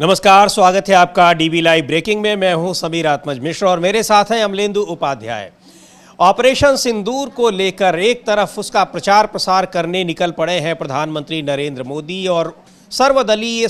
नमस्कार, स्वागत है आपका डीबी लाइव ब्रेकिंग में। मैं हूं समीर आत्मज मिश्र और मेरे साथ हैं अमलेंदु उपाध्याय। ऑपरेशन सिंदूर को लेकर एक तरफ उसका प्रचार प्रसार करने निकल पड़े हैं प्रधानमंत्री नरेंद्र मोदी और सर्वदलीय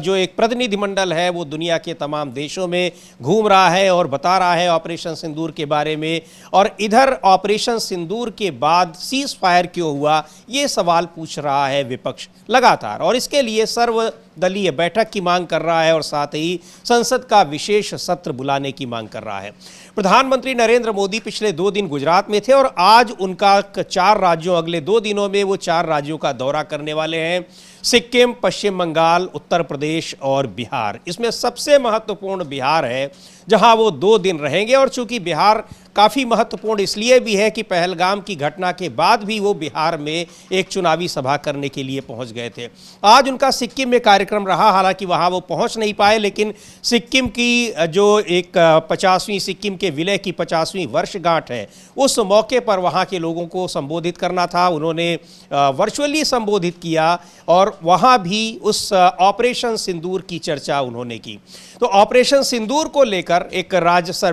जो एक प्रतिनिधिमंडल है वो दुनिया के तमाम देशों में घूम रहा है और बता रहा है ऑपरेशन सिंदूर के बारे में। और इधर ऑपरेशन सिंदूर के बाद सीज फायर क्यों हुआ, ये सवाल पूछ रहा है विपक्ष लगातार, और इसके लिए सर्वदलीय बैठक की मांग कर रहा है और साथ ही संसद का विशेष सत्र बुलाने की मांग कर रहा है। प्रधानमंत्री नरेंद्र मोदी पिछले 2 दिन गुजरात में थे और आज उनका 4 राज्यों, अगले 2 दिनों में वो 4 राज्यों का दौरा करने वाले हैं। सिक्किम, पश्चिम बंगाल, उत्तर प्रदेश और बिहार। इसमें सबसे महत्वपूर्ण बिहार है जहां वो 2 दिन रहेंगे। और चूंकि बिहार काफ़ी महत्वपूर्ण इसलिए भी है कि पहलगाम की घटना के बाद भी वो बिहार में एक चुनावी सभा करने के लिए पहुंच गए थे। आज उनका सिक्किम में कार्यक्रम रहा, हालांकि वहां वो पहुंच नहीं पाए, लेकिन सिक्किम की जो एक 50वीं सिक्किम के विलय की 50वीं वर्षगांठ है, उस मौके पर वहां के लोगों को संबोधित करना था। उन्होंने वर्चुअली संबोधित किया और वहां भी उस ऑपरेशन सिंदूर की चर्चा उन्होंने की। तो ऑपरेशन सिंदूर को लेकर एक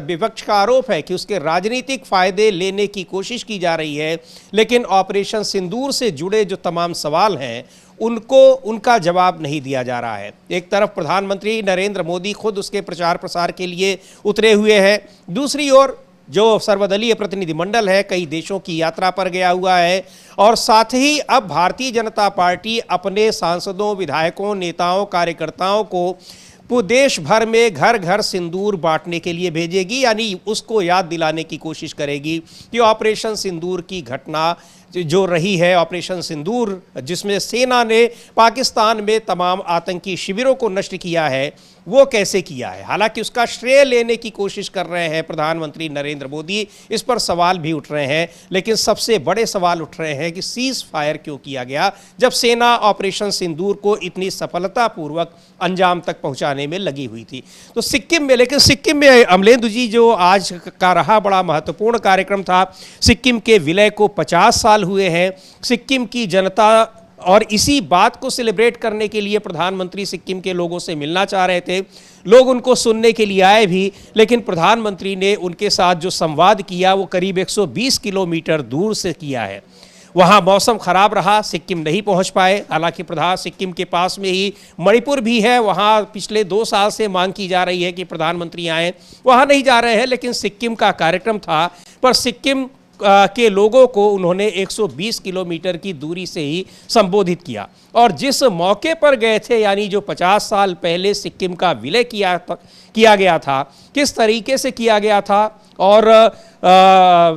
विपक्ष का आरोप है कि उसके राजनीतिक फायदे लेने की कोशिश की जा रही है, लेकिन ऑपरेशन सिंदूर से जुड़े जो तमाम सवाल हैं उनका जवाब नहीं दिया जा रहा है। एक तरफ प्रधानमंत्री नरेंद्र मोदी खुद उसके प्रचार प्रसार के लिए उतरे हुए हैं, दूसरी ओर जो सर्वदलीय प्रतिनिधिमंडल है कई देशों की यात्रा पर गया हुआ है, और साथ ही अब भारतीय जनता पार्टी अपने सांसदों, विधायकों, नेताओं, कार्यकर्ताओं को देश भर में घर घर सिंदूर बांटने के लिए भेजेगी, यानी उसको याद दिलाने की कोशिश करेगी कि ऑपरेशन सिंदूर की घटना जो रही है, ऑपरेशन सिंदूर जिसमें सेना ने पाकिस्तान में तमाम आतंकी शिविरों को नष्ट किया है, वो कैसे किया है। हालांकि उसका श्रेय लेने की कोशिश कर रहे हैं प्रधानमंत्री नरेंद्र मोदी, इस पर सवाल भी उठ रहे हैं, लेकिन सबसे बड़े सवाल उठ रहे हैं कि सीज फायर क्यों किया गया जब सेना ऑपरेशन सिंदूर को इतनी सफलतापूर्वक अंजाम तक पहुंचाने में लगी हुई थी। तो सिक्किम में अमलेंदु जी, जो आज का रहा बड़ा महत्वपूर्ण कार्यक्रम था, सिक्किम के विलय को 50 साल हुए हैं। सिक्किम की जनता और इसी बात को सेलिब्रेट करने के लिए प्रधानमंत्री सिक्किम के लोगों से मिलना चाह रहे थे। लोग उनको सुनने के लिए आए भी, लेकिन प्रधानमंत्री ने उनके साथ जो संवाद किया वो करीब 120 किलोमीटर दूर से किया है। वहाँ मौसम खराब रहा, सिक्किम नहीं पहुँच पाए। हालांकि सिक्किम के पास में ही मणिपुर भी है, वहाँ पिछले 2 साल से मांग की जा रही है कि प्रधानमंत्री आएँ, वहाँ नहीं जा रहे हैं। लेकिन सिक्किम का कार्यक्रम था, पर सिक्किम के लोगों को उन्होंने 120 किलोमीटर की दूरी से ही संबोधित किया। और जिस मौके पर गए थे, यानी जो 50 साल पहले सिक्किम का विलय किया गया था, किस तरीके से किया गया था और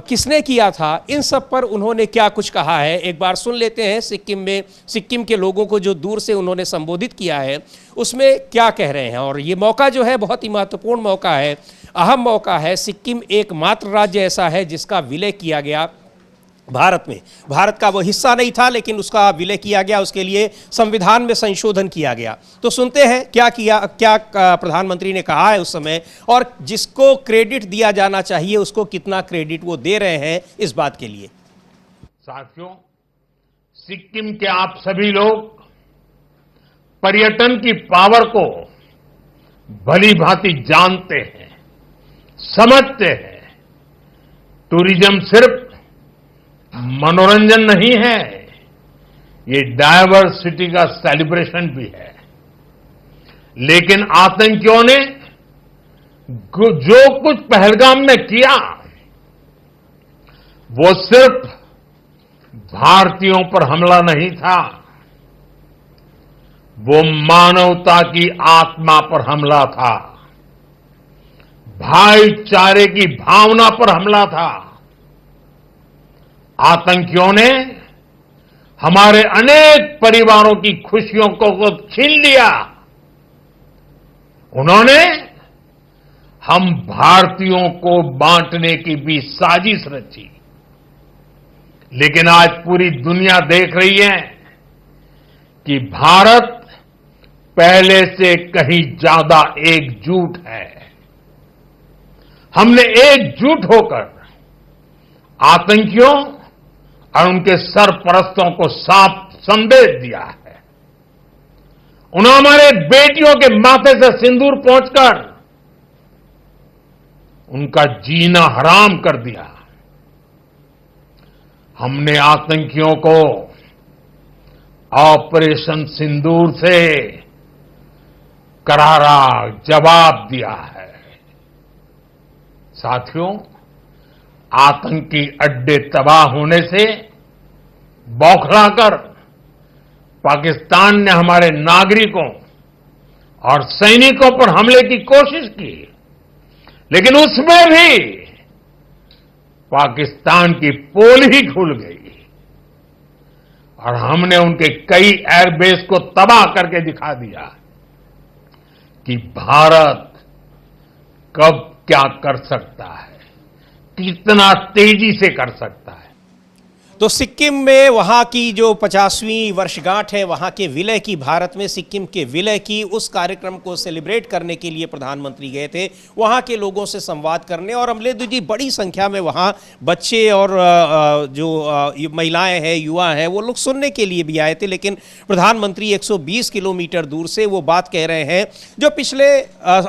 किसने किया था, इन सब पर उन्होंने क्या कुछ कहा है, एक बार सुन लेते हैं। सिक्किम के लोगों को जो दूर से उन्होंने संबोधित किया है उसमें क्या कह रहे हैं। और ये मौका जो है बहुत ही महत्वपूर्ण मौका है, अहम मौका है। सिक्किम एकमात्र राज्य ऐसा है जिसका विलय किया गया भारत में। भारत का वो हिस्सा नहीं था, लेकिन उसका विलय किया गया, उसके लिए संविधान में संशोधन किया गया। तो सुनते हैं क्या प्रधानमंत्री ने कहा है उस समय, और जिसको क्रेडिट दिया जाना चाहिए उसको कितना क्रेडिट वो दे रहे हैं इस बात के लिए। साथियों, सिक्किम के आप सभी लोग पर्यटन की पावर को भली भांति जानते हैं, समझते हैं। टूरिज्म सिर्फ मनोरंजन नहीं है, ये डायवर्सिटी का सेलिब्रेशन भी है। लेकिन आतंकियों ने जो कुछ पहलगाम में किया वो सिर्फ भारतीयों पर हमला नहीं था, वो मानवता की आत्मा पर हमला था, भाईचारे की भावना पर हमला था। आतंकियों ने हमारे अनेक परिवारों की खुशियों को छीन लिया। उन्होंने हम भारतीयों को बांटने की भी साजिश रची। लेकिन आज पूरी दुनिया देख रही है कि भारत पहले से कहीं ज्यादा एकजुट है। हमने एकजुट होकर आतंकियों और उनके सरपरस्तों को साफ संदेश दिया है। उन्होंने हमारे बेटियों के माथे से सिंदूर पहुंचकर उनका जीना हराम कर दिया। हमने आतंकियों को ऑपरेशन सिंदूर से करारा जवाब दिया है। साथियों, आतंकी अड्डे तबाह होने से बौखलाकर पाकिस्तान ने हमारे नागरिकों और सैनिकों पर हमले की कोशिश की, लेकिन उसमें भी पाकिस्तान की पोल ही खुल गई और हमने उनके कई एयरबेस को तबाह करके दिखा दिया कि भारत कब क्या कर सकता है, कितना तेजी से कर सकता है। तो सिक्किम में वहाँ की जो 50वीं वर्षगांठ है, वहाँ के विलय की, भारत में सिक्किम के विलय की, उस कार्यक्रम को सेलिब्रेट करने के लिए प्रधानमंत्री गए थे, वहाँ के लोगों से संवाद करने। और अमलेंदु जी, बड़ी संख्या में वहाँ बच्चे और जो महिलाएं हैं, युवा हैं, वो लोग सुनने के लिए भी आए थे। लेकिन प्रधानमंत्री 120 किलोमीटर दूर से वो बात कह रहे हैं जो पिछले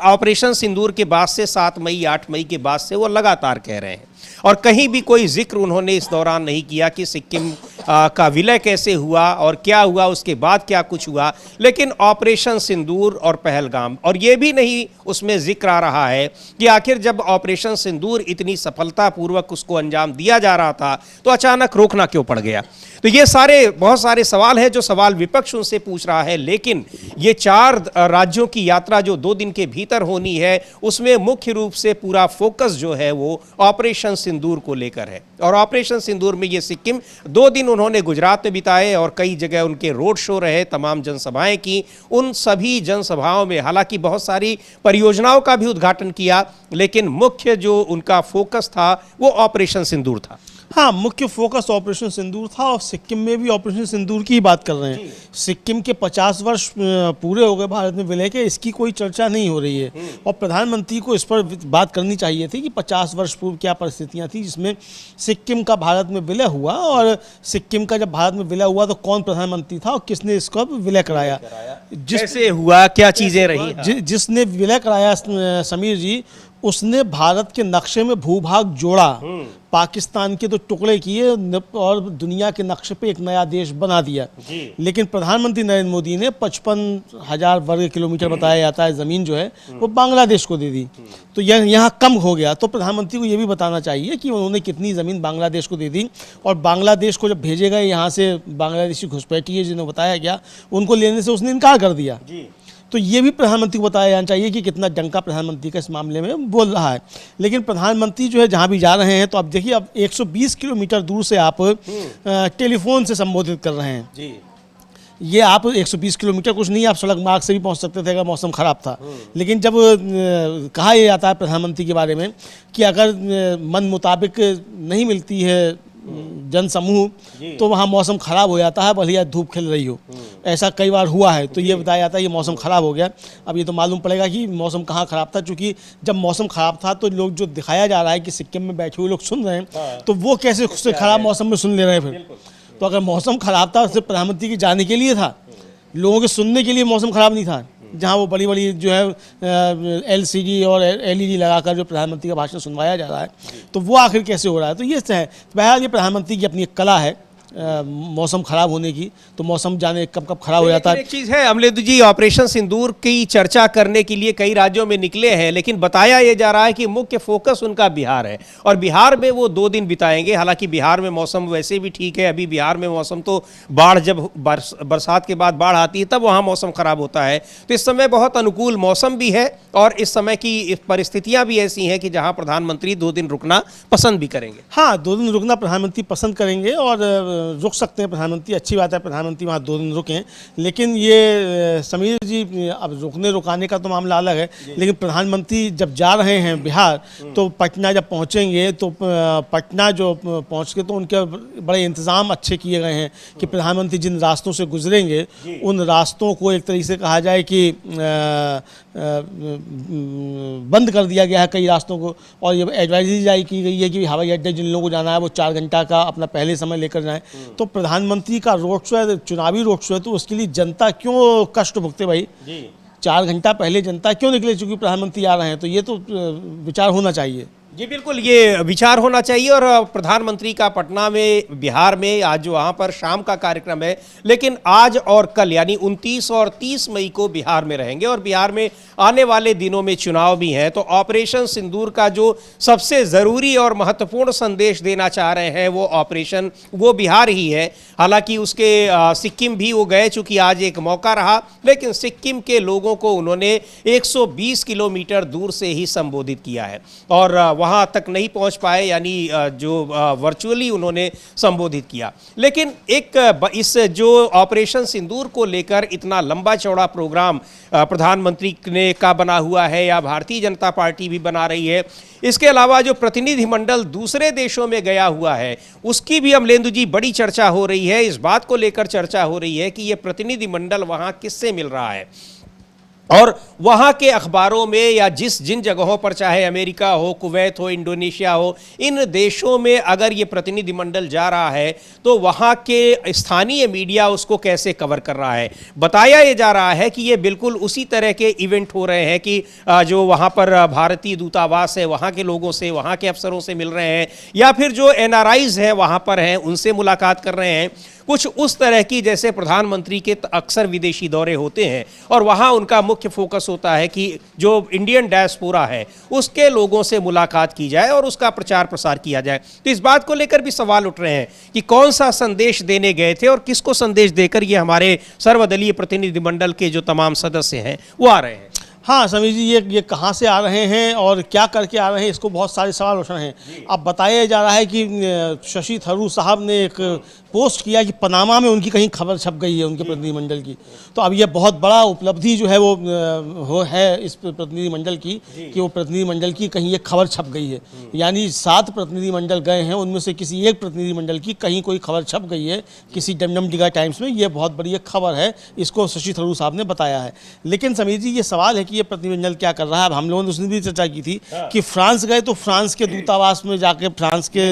ऑपरेशन सिंदूर के बाद से 7 मई 8 मई के बाद से वो लगातार कह रहे हैं। और कहीं भी कोई जिक्र उन्होंने इस दौरान नहीं किया कि सिक्किम का विलय कैसे हुआ और क्या हुआ, उसके बाद क्या कुछ हुआ। लेकिन ऑपरेशन सिंदूर और पहलगाम, और ये भी नहीं उसमें जिक्र आ रहा है कि आखिर जब ऑपरेशन सिंदूर इतनी सफलतापूर्वक उसको अंजाम दिया जा रहा था तो अचानक रोकना क्यों पड़ गया। तो ये बहुत सारे सवाल हैं जो सवाल विपक्ष उनसे पूछ रहा है। लेकिन ये 4 राज्यों की यात्रा जो 2 दिन के भीतर होनी है, उसमें मुख्य रूप से पूरा फोकस जो है वो ऑपरेशन सिंदूर को लेकर है। और ऑपरेशन सिंदूर में ये सिक्किम 2 दिन उन्होंने गुजरात में बिताए और कई जगह उनके रोड शो रहे, तमाम जनसभाएं की। उन सभी जनसभाओं में हालांकि बहुत सारी परियोजनाओं का भी उद्घाटन किया, लेकिन मुख्य जो उनका फोकस था वो ऑपरेशन सिंदूर था। हाँ, मुख्य फोकस ऑपरेशन सिंदूर था और सिक्किम में भी ऑपरेशन सिंदूर की ही बात कर रहे हैं। सिक्किम के 50 वर्ष पूरे हो गए भारत में विलय के, इसकी कोई चर्चा नहीं हो रही है। और प्रधानमंत्री को इस पर बात करनी चाहिए थी कि 50 वर्ष पूर्व क्या परिस्थितियां थी जिसमें सिक्किम का भारत में विलय हुआ, और सिक्किम का जब भारत में विलय हुआ तो कौन प्रधानमंत्री था और किसने इसको विलय कराया, कैसे हुआ, क्या चीज़ें रही। जिसने विलय कराया समीर जी, उसने भारत के नक्शे में भूभाग जोड़ा, पाकिस्तान के तो टुकड़े किए और दुनिया के नक्शे पे एक नया देश बना दिया। लेकिन प्रधानमंत्री नरेंद्र मोदी ने 55,000 वर्ग किलोमीटर बताया जाता है ज़मीन जो है वो बांग्लादेश को दे दी। तो यह यहाँ कम हो गया। तो प्रधानमंत्री को ये भी बताना चाहिए कि उन्होंने कितनी ज़मीन बांग्लादेश को दे दी, और बांग्लादेश को जब भेजे गए यहाँ से बांग्लादेशी घुसपैठिए जिन्हें बताया गया, उनको लेने से उसने इनकार कर दिया। तो ये भी प्रधानमंत्री को बताया जाना चाहिए कि कितना डंका प्रधानमंत्री का इस मामले में बोल रहा है। लेकिन प्रधानमंत्री जो है जहाँ भी जा रहे हैं, तो अब देखिए, अब 120 किलोमीटर दूर से आप टेलीफोन से संबोधित कर रहे हैं जी। ये आप 120 किलोमीटर कुछ नहीं, आप सड़क मार्ग से भी पहुंच सकते थे अगर मौसम खराब था। लेकिन जब कहा यह जाता है प्रधानमंत्री के बारे में कि अगर मन मुताबिक नहीं मिलती है जन समूह तो वहाँ मौसम खराब हो जाता है, भले धूप खिल रही हो। ऐसा कई बार हुआ है। तो ये बताया जाता है ये मौसम खराब हो गया। अब ये तो मालूम पड़ेगा कि मौसम कहाँ खराब था, क्योंकि जब मौसम खराब था तो लोग जो दिखाया जा रहा है कि सिक्किम में बैठे हुए लोग सुन रहे हैं, तो वो कैसे उससे खराब मौसम में सुन ले रहे हैं फिर। तो अगर मौसम खराब था सिर्फ प्रधानमंत्री के जाने के लिए था, लोगों के सुनने के लिए मौसम खराब नहीं था, जहाँ वो बड़ी बड़ी जो है LCD और LED लगाकर जो प्रधानमंत्री का भाषण सुनवाया जा रहा है, तो वो आखिर कैसे हो रहा है। तो ये है बहरहाल ये प्रधानमंत्री की अपनी एक कला है मौसम खराब होने की। तो मौसम जाने कब कब खराब हो जाता है। एक चीज़ है अमलेंदु जी, ऑपरेशन सिंदूर की चर्चा करने के लिए कई राज्यों में निकले हैं, लेकिन बताया ये जा रहा है कि मुख्य फोकस उनका बिहार है और बिहार में वो 2 दिन बिताएंगे। हालांकि बिहार में मौसम वैसे भी ठीक है, अभी बिहार में मौसम तो बाढ़, जब बरसात के बाद बाढ़ आती है तब वहाँ मौसम खराब होता है। तो इस समय बहुत अनुकूल मौसम भी है और इस समय की परिस्थितियाँ भी ऐसी हैं कि जहाँ प्रधानमंत्री 2 दिन रुकना पसंद भी करेंगे। हाँ, 2 दिन रुकना प्रधानमंत्री पसंद करेंगे और रुक सकते हैं प्रधानमंत्री। अच्छी बात है प्रधानमंत्री वहाँ 2 दिन रुकें। लेकिन ये समीर जी, अब रुकने रुकाने का तो मामला अलग है, लेकिन प्रधानमंत्री जब जा रहे हैं बिहार, तो पटना जब पहुँचेंगे तो पटना जो पहुँच के तो उनके बड़े इंतज़ाम अच्छे किए गए हैं कि प्रधानमंत्री जिन रास्तों से गुजरेंगे उन रास्तों को एक तरीके से कहा जाए कि बंद कर दिया गया है कई रास्तों को। और ये एडवाइजरी जारी की गई है कि हवाई अड्डे जिन लोगों को जाना है वो 4 घंटा का अपना पहले समय लेकर जाएं। तो प्रधानमंत्री का रोड शो है, चुनावी रोड शो है, तो उसके लिए जनता क्यों कष्ट भुगते भाई? 4 घंटा पहले जनता क्यों निकले चूंकि प्रधानमंत्री आ रहे हैं? तो ये तो विचार होना चाहिए। जी बिल्कुल, ये विचार होना चाहिए। और प्रधानमंत्री का पटना में, बिहार में आज जो वहाँ पर शाम का कार्यक्रम है, लेकिन आज और कल यानी 29 और 30 मई को बिहार में रहेंगे और बिहार में आने वाले दिनों में चुनाव भी हैं। तो ऑपरेशन सिंदूर का जो सबसे ज़रूरी और महत्वपूर्ण संदेश देना चाह रहे हैं वो बिहार ही है। हालांकि उसके सिक्किम भी वो गए, चूँकि आज एक मौका रहा, लेकिन सिक्किम के लोगों को उन्होंने 120 किलोमीटर दूर से ही संबोधित किया है और वहाँ तक नहीं पहुँच पाए, यानी जो वर्चुअली उन्होंने संबोधित किया। लेकिन इस जो ऑपरेशन सिंदूर को लेकर इतना लंबा चौड़ा प्रोग्राम प्रधानमंत्री ने का बना हुआ है या भारतीय जनता पार्टी भी बना रही है, इसके अलावा जो प्रतिनिधिमंडल दूसरे देशों में गया हुआ है उसकी भी अमलेंदु जी बड़ी चर्चा हो रही है। इस बात को लेकर चर्चा हो रही है कि ये प्रतिनिधिमंडल वहाँ किससे मिल रहा है और वहाँ के अखबारों में या जिन जगहों पर, चाहे अमेरिका हो, कुवैत हो, इंडोनेशिया हो, इन देशों में अगर ये प्रतिनिधिमंडल जा रहा है तो वहाँ के स्थानीय मीडिया उसको कैसे कवर कर रहा है। बताया ये जा रहा है कि ये बिल्कुल उसी तरह के इवेंट हो रहे हैं कि जो वहाँ पर भारतीय दूतावास है वहाँ के लोगों से, वहाँ के अफसरों से मिल रहे हैं या फिर जो NRIs हैं वहाँ पर हैं उनसे मुलाकात कर रहे हैं, कुछ उस तरह की जैसे प्रधानमंत्री के अक्सर विदेशी दौरे होते हैं और वहाँ उनका मुख्य फोकस होता है कि जो इंडियन डायस्पोरा है उसके लोगों से मुलाकात की जाए और उसका प्रचार प्रसार किया जाए। तो इस बात को लेकर भी सवाल उठ रहे हैं कि कौन सा संदेश देने गए थे और किसको संदेश देकर ये हमारे सर्वदलीय प्रतिनिधिमंडल के जो तमाम सदस्य हैं वो आ रहे हैं। हाँ समीर जी, ये कहाँ से आ रहे हैं और क्या करके आ रहे हैं, इसको बहुत सारे सवाल उठ रहे हैं। अब बताया जा रहा है कि शशि थरूर साहब ने एक पोस्ट किया कि पनामा में उनकी कहीं खबर छप गई है उनके प्रतिनिधिमंडल की। तो अब ये बहुत बड़ा उपलब्धि जो है वो है इस प्रतिनिधिमंडल की कि वो प्रतिनिधिमंडल की कहीं एक खबर छप गई है। यानी 7 प्रतिनिधिमंडल गए हैं, उनमें से किसी एक प्रतिनिधिमंडल की कहीं कोई खबर छप गई है किसी डमडमडिगा टाइम्स में। ये बहुत बड़ी एक खबर है, इसको शशि थरूर साहब ने बताया है। लेकिन समीर जी, ये सवाल है कि ये प्रतिनिधिमंडल क्या कर रहा है। अब हम लोगों ने उसने भी चर्चा की थी कि फ्रांस गए तो फ्रांस के दूतावास में जाके फ्रांस के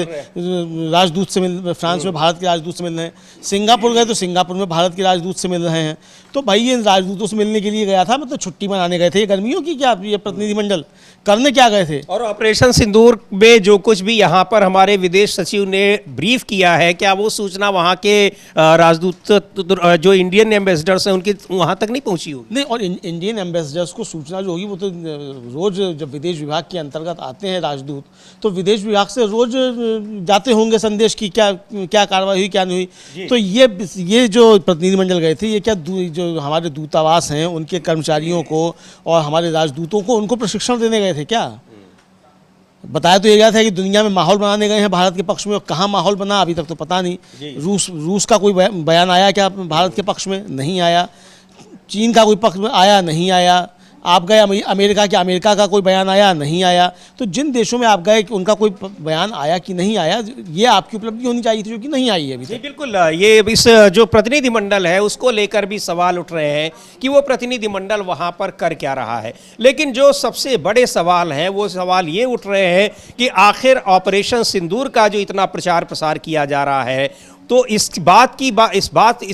राजदूत से फ्रांस में भारत के राजदूत से मिल रहे हैं। सिंगापुर गए तो सिंगापुर में भारत के राजदूत से मिल रहे हैं। तो भाई ये राजदूतों से मिलने के लिए गया था, मतलब छुट्टी मनाने गए थे ये गर्मियों की, क्या ये प्रतिनिधिमंडल करने क्या गए थे? और ऑपरेशन सिंदूर में जो कुछ भी यहाँ पर हमारे विदेश सचिव ने ब्रीफ किया है, क्या वो सूचना वहाँ के राजदूत जो इंडियन एम्बेसडर्स हैं उनकी वहाँ तक नहीं पहुँची होगी? नहीं, और इंडियन एम्बेसडर्स को सूचना जो होगी वो तो रोज जब विदेश विभाग के अंतर्गत आते हैं राजदूत, तो विदेश विभाग से रोज जाते होंगे संदेश की क्या कार्रवाई हुई क्या नहीं हुई। तो ये जो प्रतिनिधिमंडल गए थे, ये क्या जो हमारे दूतावास हैं उनके कर्मचारियों को और हमारे राजदूतों को उनको प्रशिक्षण देने गए थे क्या? बताया तो ये गया था कि दुनिया में माहौल बनाने गए हैं भारत के पक्ष में, और कहाँ माहौल बना अभी तक तो पता नहीं। रूस का कोई बयान आया क्या भारत के पक्ष में? नहीं आया। चीन का कोई पक्ष में आया? नहीं आया। आप गए अमेरिका का कोई बयान आया? नहीं आया। तो जिन देशों में आप गए उनका कोई बयान आया कि नहीं आया, ये आपकी उपलब्धि होनी चाहिए थी, जो कि नहीं आई है अभी तक। बिल्कुल, ये इस जो प्रतिनिधिमंडल है उसको लेकर भी सवाल उठ रहे हैं कि वो प्रतिनिधिमंडल वहाँ पर कर क्या रहा है। लेकिन जो सबसे बड़े सवाल हैं वो सवाल ये उठ रहे हैं कि आखिर ऑपरेशन सिंदूर का जो इतना प्रचार प्रसार किया जा रहा है, तो इस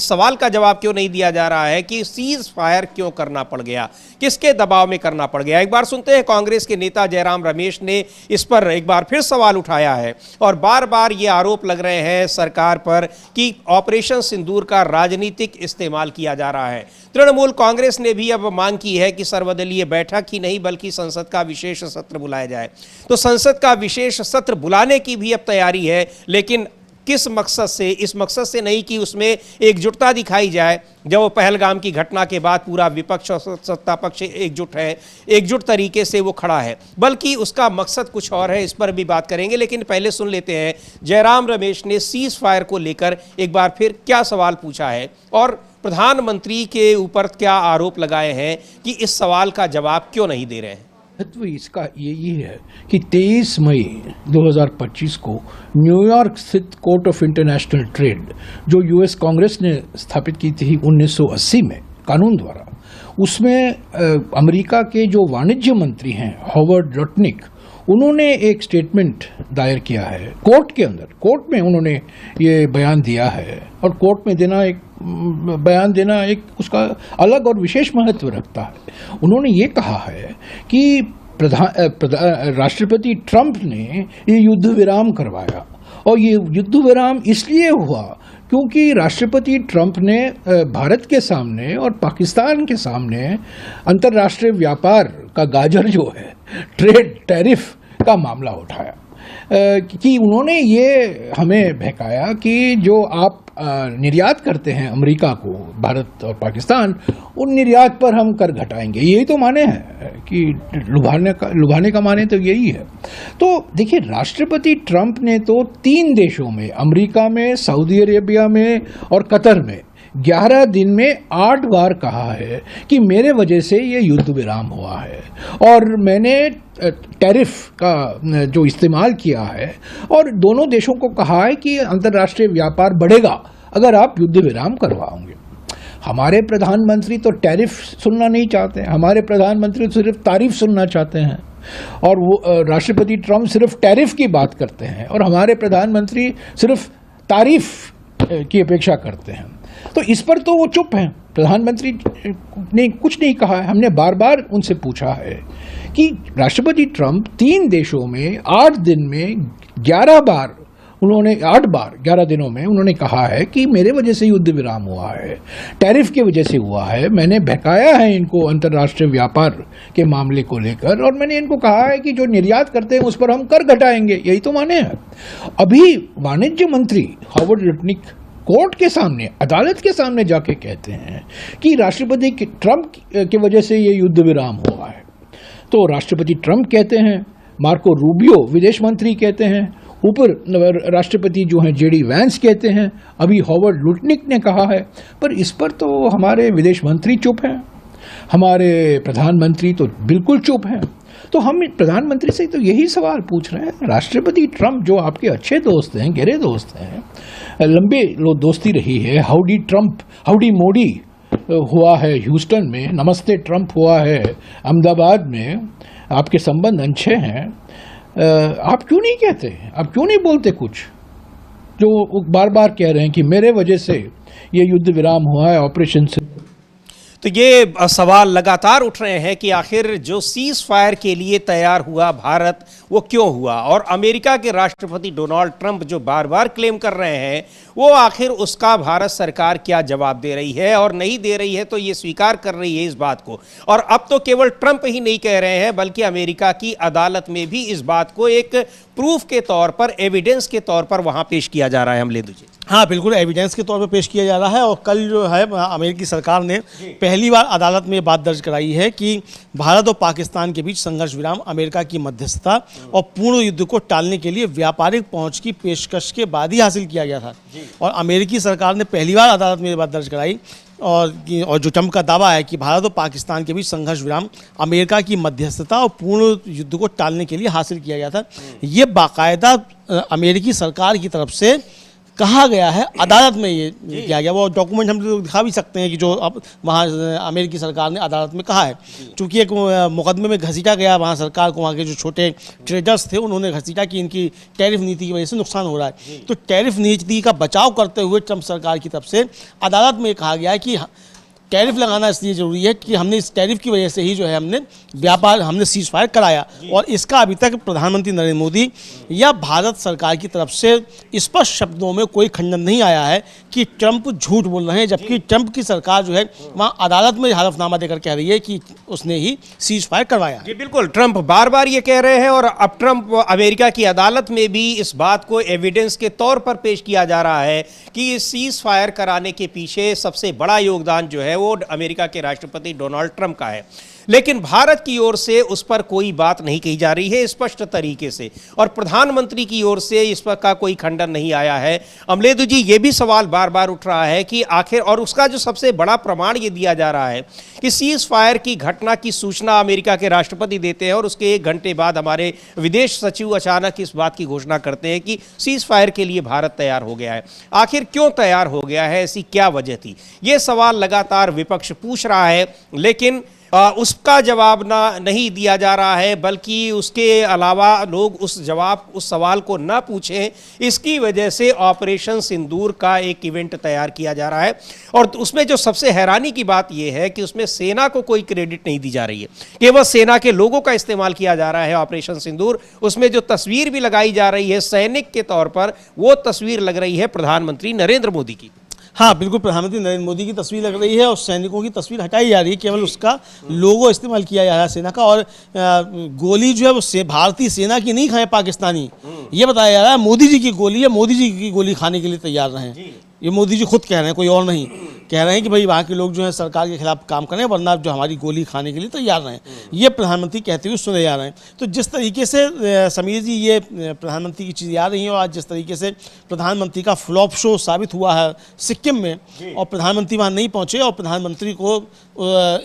सवाल का जवाब क्यों नहीं दिया जा रहा है कि सीज फायर क्यों करना पड़ गया, किसके दबाव में करना पड़ गया। एक बार सुनते हैं, कांग्रेस के नेता जयराम रमेश ने इस पर एक बार फिर सवाल उठाया है और बार बार ये आरोप लग रहे हैं सरकार पर कि ऑपरेशन सिंदूर का राजनीतिक इस्तेमाल किया जा रहा है। तृणमूल कांग्रेस ने भी अब मांग की है कि सर्वदलीय बैठक ही नहीं बल्कि संसद का विशेष सत्र बुलाया जाए। तो संसद का विशेष सत्र बुलाने की भी अब तैयारी है, लेकिन किस मकसद से? इस मकसद से नहीं कि उसमें एकजुटता दिखाई जाए, जब पहलगाम की घटना के बाद पूरा विपक्ष और सत्ता पक्ष एकजुट तरीके से वो खड़ा है, बल्कि उसका मकसद कुछ और है। इस पर भी बात करेंगे, लेकिन पहले सुन लेते हैं जयराम रमेश ने सीज फायर को लेकर एक बार फिर क्या सवाल पूछा है और प्रधानमंत्री के ऊपर क्या आरोप लगाए हैं कि इस सवाल का जवाब क्यों नहीं दे रहे हैं। महत्व इसका यही है कि 23 मई 2025 को न्यूयॉर्क स्थित कोर्ट ऑफ इंटरनेशनल ट्रेड, जो यूएस कांग्रेस ने स्थापित की थी 1980 में कानून द्वारा, उसमें अमेरिका के जो वाणिज्य मंत्री हैं हॉवर्ड रोटनिक, उन्होंने एक स्टेटमेंट दायर किया है कोर्ट के अंदर। कोर्ट में उन्होंने ये बयान दिया है, और कोर्ट में बयान देना एक उसका अलग और विशेष महत्व रखता है। उन्होंने ये कहा है कि राष्ट्रपति ट्रंप ने ये युद्ध विराम करवाया, और ये युद्ध विराम इसलिए हुआ क्योंकि राष्ट्रपति ट्रंप ने भारत के सामने और पाकिस्तान के सामने अंतर्राष्ट्रीय व्यापार का गाजर जो है, ट्रेड टैरिफ का मामला उठाया, कि उन्होंने ये हमें बहकाया कि जो आप निर्यात करते हैं अमेरिका को, भारत और पाकिस्तान, उन निर्यात पर हम कर घटाएंगे। यही तो माने हैं कि लुभाने का माने तो यही है। तो देखिए, राष्ट्रपति ट्रंप ने तो 3 देशों में, अमेरिका में, सऊदी अरेबिया में और कतर में 11 दिन में 8 बार कहा है कि मेरे वजह से ये युद्ध विराम हुआ है, और मैंने टैरिफ का जो इस्तेमाल किया है, और दोनों देशों को कहा है कि अंतर्राष्ट्रीय व्यापार बढ़ेगा अगर आप युद्ध विराम करवाओगे। हमारे प्रधानमंत्री तो टैरिफ सुनना नहीं चाहते हैं, हमारे प्रधानमंत्री तो सिर्फ तारीफ सुनना चाहते हैं, और वो राष्ट्रपति ट्रंप सिर्फ टैरिफ की बात करते हैं, और हमारे प्रधानमंत्री सिर्फ तारीफ की अपेक्षा करते हैं। तो इस पर तो वो चुप हैं, प्रधानमंत्री ने कुछ नहीं कहा है। हमने बार बार उनसे पूछा है कि राष्ट्रपति ट्रंप 3 देशों में 8 दिन में 11 बार, उन्होंने 8 बार 11 दिनों में उन्होंने कहा है कि मेरे वजह से युद्ध विराम हुआ है, टैरिफ की वजह से हुआ है, मैंने बहकाया है इनको अंतर्राष्ट्रीय व्यापार के मामले को लेकर, और मैंने इनको कहा है कि जो निर्यात करते हैं उस पर हम कर घटाएंगे। यही तो माने हैं। अभी वाणिज्य मंत्री हॉवर्ड लुटनिक कोर्ट के सामने, अदालत के सामने जाके कहते हैं कि राष्ट्रपति ट्रंप की वजह से ये युद्ध विराम हुआ है। तो राष्ट्रपति ट्रंप कहते हैं, मार्को रूबियो विदेश मंत्री कहते हैं, ऊपर राष्ट्रपति जो हैं जेडी वैंस कहते हैं, अभी हॉवर्ड लुटनिक ने कहा है। पर इस पर तो हमारे विदेश मंत्री चुप हैं, हमारे प्रधानमंत्री तो बिल्कुल चुप हैं। तो हम प्रधानमंत्री से तो यही सवाल पूछ रहे हैं, राष्ट्रपति ट्रंप जो आपके अच्छे दोस्त हैं, गहरे दोस्त हैं, लंबे दोस्ती रही है, हाउडी ट्रंप, हाउडी मोदी हुआ है ह्यूस्टन में, नमस्ते ट्रंप हुआ है अहमदाबाद में, आपके संबंध अच्छे हैं, आप क्यों नहीं कहते, आप क्यों नहीं बोलते कुछ? जो बार बार कह रहे हैं कि मेरे वजह से ये युद्ध विराम हुआ है, ऑपरेशन से। तो ये सवाल लगातार उठ रहे हैं कि आखिर जो सीज फायर के लिए तैयार हुआ भारत, वो क्यों हुआ, और अमेरिका के राष्ट्रपति डोनाल्ड ट्रंप जो बार बार क्लेम कर रहे हैं, वो आखिर उसका भारत सरकार क्या जवाब दे रही है, और नहीं दे रही है तो ये स्वीकार कर रही है इस बात को। और अब तो केवल ट्रंप ही नहीं कह रहे हैं, बल्कि अमेरिका की अदालत में भी इस बात को एक प्रूफ के तौर पर, एविडेंस के तौर पर वहां पेश किया जा रहा है। अमलेंदु जी, हाँ बिल्कुल, एविडेंस के तौर पर पेश किया जा रहा है। और कल जो है अमेरिकी सरकार ने पहली बार अदालत में बात दर्ज कराई है कि भारत और पाकिस्तान के बीच संघर्ष विराम, अमेरिका की मध्यस्थता और पूर्ण युद्ध को टालने के लिए व्यापारिक पहुंच की पेशकश के बाद ही हासिल किया गया था। और अमेरिकी सरकार ने पहली बार अदालत में बात दर्ज कराई, और जो ट्रंप का दावा है कि भारत और पाकिस्तान के बीच संघर्ष विराम अमेरिका की मध्यस्थता और पूर्ण युद्ध को टालने के लिए हासिल किया गया था, ये बाकायदा अमेरिकी सरकार की तरफ से कहा गया है, अदालत में ये किया गया। वो डॉक्यूमेंट हम लोग दिखा भी सकते हैं कि जो अब वहाँ अमेरिकी सरकार ने अदालत में कहा है। चूँकि एक मुकदमे में घसीटा गया वहाँ सरकार को, वहाँ के जो छोटे ट्रेडर्स थे उन्होंने घसीटा कि इनकी टैरिफ नीति की वजह से नुकसान हो रहा है। तो टैरिफ नीति का बचाव करते हुए ट्रंप सरकार की तरफ से अदालत में कहा गया है कि टैरिफ लगाना इसलिए ज़रूरी है कि हमने इस टैरिफ की वजह से ही जो है हमने सीज फायर कराया, और इसका अभी तक प्रधानमंत्री नरेंद्र मोदी या भारत सरकार की तरफ से स्पष्ट शब्दों में कोई खंडन नहीं आया है कि ट्रंप झूठ बोल रहे हैं। जबकि ट्रंप की सरकार जो है वहाँ अदालत में हलफनामा देकर कह रही है कि उसने ही सीज फायर करवाया। जी बिल्कुल, ट्रंप बार बार ये कह रहे हैं, और अब ट्रंप अमेरिका की अदालत में भी इस बात को एविडेंस के तौर पर पेश किया जा रहा है कि इस सीज फायर कराने के पीछे सबसे बड़ा योगदान जो है वो अमेरिका के राष्ट्रपति डोनाल्ड ट्रंप का है। लेकिन भारत की ओर से उस पर कोई बात नहीं कही जा रही है स्पष्ट तरीके से, और प्रधानमंत्री की ओर से इस पर का कोई खंडन नहीं आया है। अमलेंदु जी, ये भी सवाल बार बार उठ रहा है कि आखिर, और उसका जो सबसे बड़ा प्रमाण ये दिया जा रहा है कि सीज फायर की घटना की सूचना अमेरिका के राष्ट्रपति देते हैं, और उसके 1 घंटे बाद हमारे विदेश सचिव अचानक इस बात की घोषणा करते हैं कि सीज फायर के लिए भारत तैयार हो गया है। आखिर क्यों तैयार हो गया है, ऐसी क्या वजह थी? ये सवाल लगातार विपक्ष पूछ रहा है, लेकिन उसका जवाब नहीं दिया जा रहा है, बल्कि उसके अलावा लोग उस सवाल को ना पूछें, इसकी वजह से ऑपरेशन सिंदूर का एक इवेंट तैयार किया जा रहा है। और उसमें जो सबसे हैरानी की बात यह है कि उसमें सेना को कोई क्रेडिट नहीं दी जा रही है, केवल सेना के लोगों का इस्तेमाल किया जा रहा है ऑपरेशन सिंदूर। उसमें जो तस्वीर भी लगाई जा रही है सैनिक के तौर पर, वो तस्वीर लग रही है प्रधानमंत्री नरेंद्र मोदी की। हाँ बिल्कुल, प्रधानमंत्री नरेंद्र मोदी की तस्वीर लग रही है और सैनिकों की तस्वीर हटाई जा रही है, केवल उसका लोगो इस्तेमाल किया जा रहा है सेना का। और गोली जो है वो भारतीय सेना की नहीं खाए पाकिस्तानी, ये बताया जा रहा है मोदी जी की गोली है, मोदी जी की गोली खाने के लिए तैयार रहें। ये मोदी जी खुद कह रहे हैं, कोई और नहीं कह रहे हैं कि भाई वहाँ के लोग जो है सरकार के खिलाफ काम करें, वरना जो हमारी गोली खाने के लिए तैयार रहें। ये प्रधानमंत्री कहते हुए सुने जा रहे हैं। तो जिस तरीके से समीर जी ये प्रधानमंत्री की चीज़ें आ रही हैं और आज जिस तरीके से प्रधानमंत्री का फ्लॉप शो साबित हुआ है सिक्किम में, और प्रधानमंत्री वहाँ नहीं पहुँचे और प्रधानमंत्री को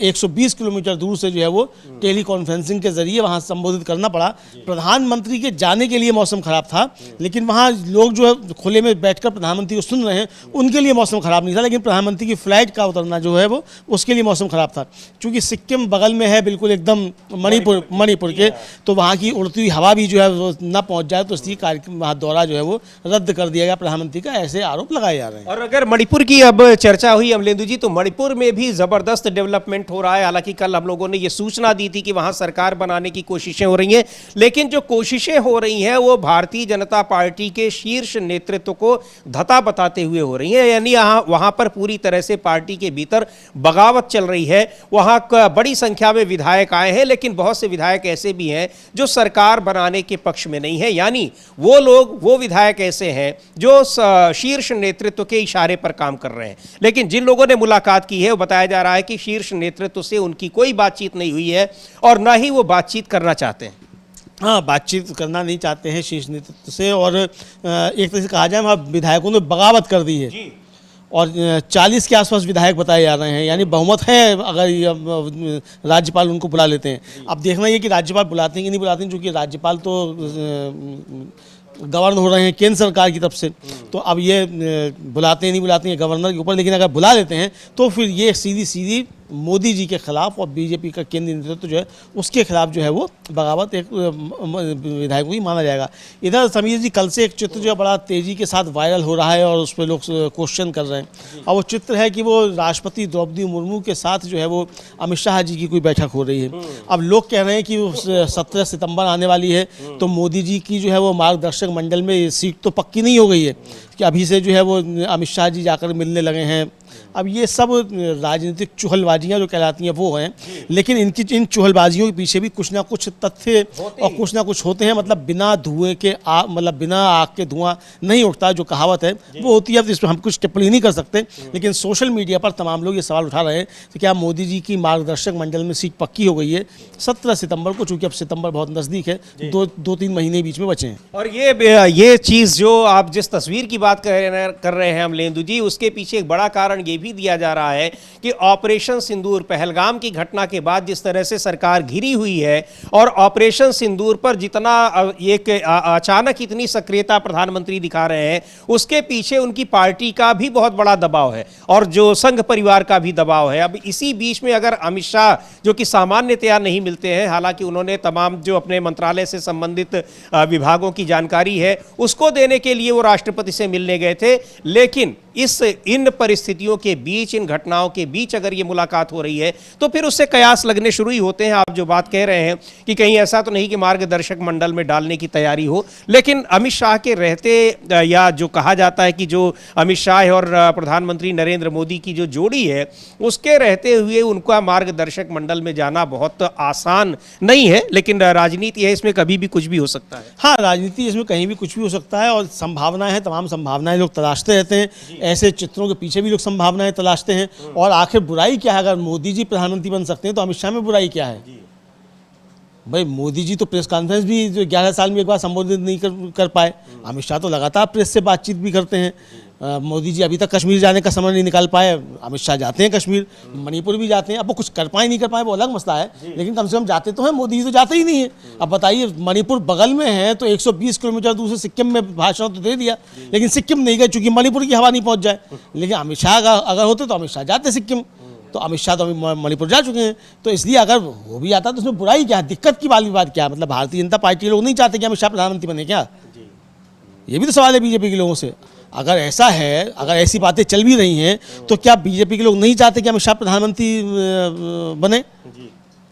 120 किलोमीटर दूर से जो है वो टेली कॉन्फ्रेंसिंग के जरिए वहाँ संबोधित करना पड़ा। प्रधानमंत्री के जाने के लिए मौसम खराब था, लेकिन वहाँ लोग जो है खुले में बैठकर प्रधानमंत्री को सुन रहे हैं, उनके लिए मौसम खराब नहीं था। लेकिन प्रधानमंत्री की फ्लाइट का उतरना जो है वो उसके लिए मौसम खराब था, क्योंकि सिक्किम बगल में है बिल्कुल एकदम मणिपुर के, तो वहाँ की उड़ती हुई हवा भी जो है वो न पहुँच जाए, तो इसलिए कार्यक्रम वहाँ दौरा जो है वो रद्द कर दिया गया प्रधानमंत्री का, ऐसे आरोप लगाए जा रहे हैं। और अगर मणिपुर की अब चर्चा हुई अमलेंदु जी, तो मणिपुर में भी जबरदस्त डेवलपमेंट हो रहा है। हालांकि कल हम लोगों ने ये सूचना दी थी कि वहां सरकार बनाने की कोशिशें हो रही हैं, लेकिन जो कोशिशें हो रही हैं वो भारतीय जनता पार्टी के शीर्ष नेतृत्व को धता बताते हुए हो रही हैं। यानी वहां पर पूरी तरह से पार्टी के भीतर बगावत चल रही है। वहां बड़ी संख्या में विधायक आए हैं, लेकिन बहुत से विधायक ऐसे भी हैं जो सरकार बनाने के पक्ष में नहीं है। यानी वो विधायक ऐसे हैं जो शीर्ष नेतृत्व के इशारे पर काम कर रहे हैं। लेकिन जिन लोगों ने मुलाकात की है वो बताया जा रहा है कि शीर्ष नेतृत्व से उनकी कोई बातचीत नहीं हुई है और ना ही वो बातचीत करना चाहते हैं। हाँ, बातचीत करना नहीं चाहते हैं शीर्ष नेतृत्व से, और एक तरह से कहा जाए वहाँ विधायकों ने बगावत कर दी है और 40 के आसपास विधायक बताए जा रहे हैं। यानी बहुमत है अगर राज्यपाल उनको बुला लेते हैं। अब देखना ये कि राज्यपाल बुलाते हैं कि नहीं बुलाते हैं, क्योंकि राज्यपाल तो गवर्नर हो रहे हैं केंद्र सरकार की तरफ से, तो अब ये बुलाते हैं नहीं बुलाते हैं गवर्नर के ऊपर। लेकिन अगर बुला लेते हैं तो फिर ये सीधी मोदी जी के खिलाफ और बीजेपी का केंद्रीय नेतृत्व जो है उसके खिलाफ जो है वो बगावत एक विधायकों ही माना जाएगा। इधर समीर जी, कल से एक चित्र जो है बड़ा तेज़ी के साथ वायरल हो रहा है और उस पर लोग क्वेश्चन कर रहे हैं। और वो चित्र है कि वो राष्ट्रपति द्रौपदी मुर्मू के साथ जो है वो अमित शाह जी की कोई बैठक हो रही है। अब लोग कह रहे हैं कि 17 सितंबर आने वाली है, तो मोदी जी की जो है वो मार्गदर्शक मंडल में सीट तो पक्की नहीं हो गई है कि अभी से जो है वो अमित शाह जी जाकर मिलने लगे हैं। अब ये सब राजनीतिक चुहलबाजियाँ जो कहलाती हैं वो हैं, लेकिन इन चुहलबाजियों के पीछे भी कुछ ना कुछ तथ्य और कुछ ना कुछ होते हैं। मतलब बिना धुएं के बिना आग के धुआं नहीं उठता, जो कहावत है वो होती है। अब इस पर हम कुछ टिप्पणी नहीं कर सकते, लेकिन सोशल मीडिया पर तमाम लोग ये सवाल उठा रहे हैं कि क्या मोदी जी की मार्गदर्शक मंडल में सीट पक्की हो गई है 17 सितंबर को, चूँकि अब सितंबर बहुत नज़दीक है, 2-3 महीने बीच में बचे हैं। और ये चीज़ जो आप जिस तस्वीर की बात कर रहे हैं अमलेंदु जी, उसके पीछे एक बड़ा कारण ये भी दिया जा रहा है कि ऑपरेशन सिंदूर, पहलगाम की घटना के बाद जिस तरह से सरकार घिरी हुई है और ऑपरेशन सिंदूर पर जितना एक अचानक इतनी सक्रियता प्रधानमंत्री दिखा रहे हैं, उसके पीछे उनकी पार्टी का भी बहुत बड़ा दबाव है और जो संघ परिवार का भी दबाव है। अब इसी बीच में अगर अमित शाह, जो कि सामान्यतया नहीं मिलते हैं, हालांकि उन्होंने तमाम जो अपने मंत्रालय से संबंधित विभागों की जानकारी है उसको देने के लिए वो राष्ट्रपति से मिलने गए थे, लेकिन इन परिस्थितियों के बीच, इन घटनाओं के बीच अगर ये मुलाकात हो रही है तो फिर उससे कयास लगने शुरू ही होते हैं। आप जो बात कह रहे हैं कि कहीं ऐसा तो नहीं कि मार्गदर्शक मंडल में डालने की तैयारी हो, लेकिन अमित शाह के रहते, या जो कहा जाता है कि जो अमित शाह और प्रधानमंत्री नरेंद्र मोदी की जो जोड़ी है उसके रहते हुए उनका मार्गदर्शक मंडल में जाना बहुत आसान नहीं है। लेकिन राजनीति है, इसमें कभी भी कुछ भी हो सकता है। हाँ, राजनीति इसमें कहीं भी कुछ भी हो सकता है और संभावनाएं हैं, तमाम संभावनाएं लोग तलाशते रहते हैं। ऐसे चित्रों के पीछे भी लोग संभावनाएं तलाशते हैं। और आखिर बुराई क्या है? अगर मोदी जी प्रधानमंत्री बन सकते हैं तो अमित शाह में बुराई क्या है? भाई मोदी जी तो प्रेस कॉन्फ्रेंस भी 11 साल में एक बार संबोधित नहीं कर पाए। अमित शाह तो लगातार प्रेस से बातचीत भी करते हैं। मोदी जी अभी तक कश्मीर जाने का समय नहीं निकाल पाए, अमित शाह जाते हैं कश्मीर, मणिपुर भी जाते हैं। अब वो कुछ कर पाए नहीं कर पाए वो अलग मसला है, लेकिन कम से कम जाते तो हैं। मोदी जी तो जाते ही नहीं है। अब बताइए, मणिपुर बगल में है तो 120 किलोमीटर दूर से सिक्किम में भाषण तो दे दिया, लेकिन सिक्किम नहीं गए चूंकि मणिपुर की हवा नहीं पहुंच जाए। लेकिन अमित शाह अगर होते तो अमित शाह जाते सिक्किम। तो अमित शाह तो अभी मणिपुर जा चुके हैं, तो इसलिए अगर वो भी आता तो उसमें बुराई क्या है, दिक्कत की वाली बात क्या है? मतलब भारतीय जनता पार्टी के लोग नहीं चाहते कि अमित शाह प्रधानमंत्री बने क्या? ये भी तो सवाल है बीजेपी के लोगों से। अगर ऐसा है, अगर ऐसी बातें चल भी रही हैं, तो क्या बीजेपी के लोग नहीं चाहते कि अमित शाह प्रधानमंत्री बने?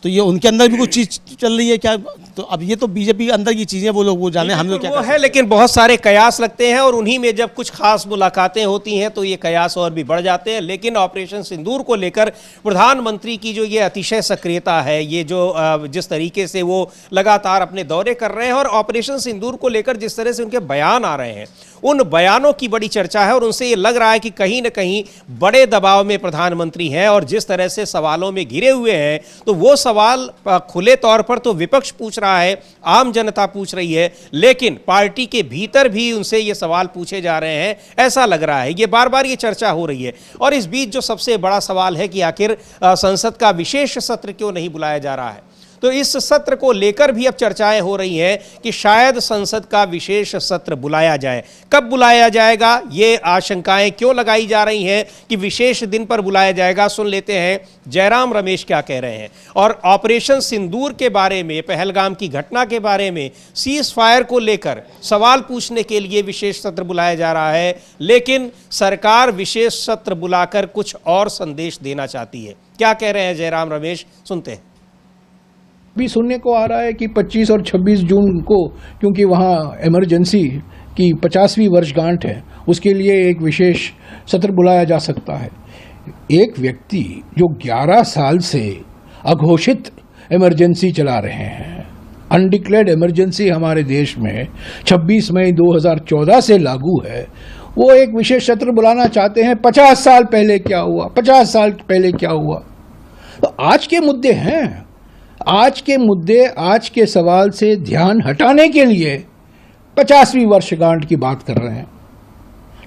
तो ये उनके अंदर भी कुछ चीज चल रही है क्या? तो अब ये तो बीजेपी अंदर की चीजें वो लोग वो जाने, हम लोग क्या वो है। लेकिन बहुत सारे कयास लगते हैं और उन्हीं में जब कुछ खास मुलाकातें होती हैं तो ये कयास और भी बढ़ जाते हैं। लेकिन ऑपरेशन सिंदूर को लेकर प्रधानमंत्री की जो ये अतिशय सक्रियता है, ये जो जिस तरीके से वो लगातार अपने दौरे कर रहे हैं और ऑपरेशन सिंदूर को लेकर जिस तरह से उनके बयान आ रहे हैं, उन बयानों की बड़ी चर्चा है और उनसे ये लग रहा है कि कहीं ना कहीं बड़े दबाव में प्रधानमंत्री हैं और जिस तरह से सवालों में घिरे हुए हैं, तो वो सवाल खुले तौर पर तो विपक्ष पूछ रहा है, आम जनता पूछ रही है, लेकिन पार्टी के भीतर भी उनसे ये सवाल पूछे जा रहे हैं, ऐसा लग रहा है। ये बार बार ये चर्चा हो रही है। और इस बीच जो सबसे बड़ा सवाल है कि आखिर संसद का विशेष सत्र क्यों नहीं बुलाया जा रहा है, तो इस सत्र को लेकर भी अब चर्चाएं हो रही हैं कि शायद संसद का विशेष सत्र बुलाया जाए। कब बुलाया जाएगा, ये आशंकाएं क्यों लगाई जा रही हैं कि विशेष दिन पर बुलाया जाएगा? सुन लेते हैं जयराम रमेश क्या कह रहे हैं। और ऑपरेशन सिंदूर के बारे में, पहलगाम की घटना के बारे में, सीज फायर को लेकर सवाल पूछने के लिए विशेष सत्र बुलाया जा रहा है, लेकिन सरकार विशेष सत्र बुलाकर कुछ और संदेश देना चाहती है। क्या कह रहे हैं जयराम रमेश, सुनते हैं। भी सुनने को आ रहा है कि 25 और 26 जून को, क्योंकि वहाँ इमरजेंसी की 50वीं वर्षगांठ है, उसके लिए एक विशेष सत्र बुलाया जा सकता है। एक व्यक्ति जो 11 साल से अघोषित इमरजेंसी चला रहे हैं, अनडिक्लेयर्ड इमरजेंसी हमारे देश में 26 मई 2014 से लागू है, वो एक विशेष सत्र बुलाना चाहते हैं। 50 साल पहले क्या हुआ, 50 साल पहले क्या हुआ? तो आज के मुद्दे हैं, आज के मुद्दे, आज के सवाल से ध्यान हटाने के लिए 50वीं वर्षगांठ की बात कर रहे हैं।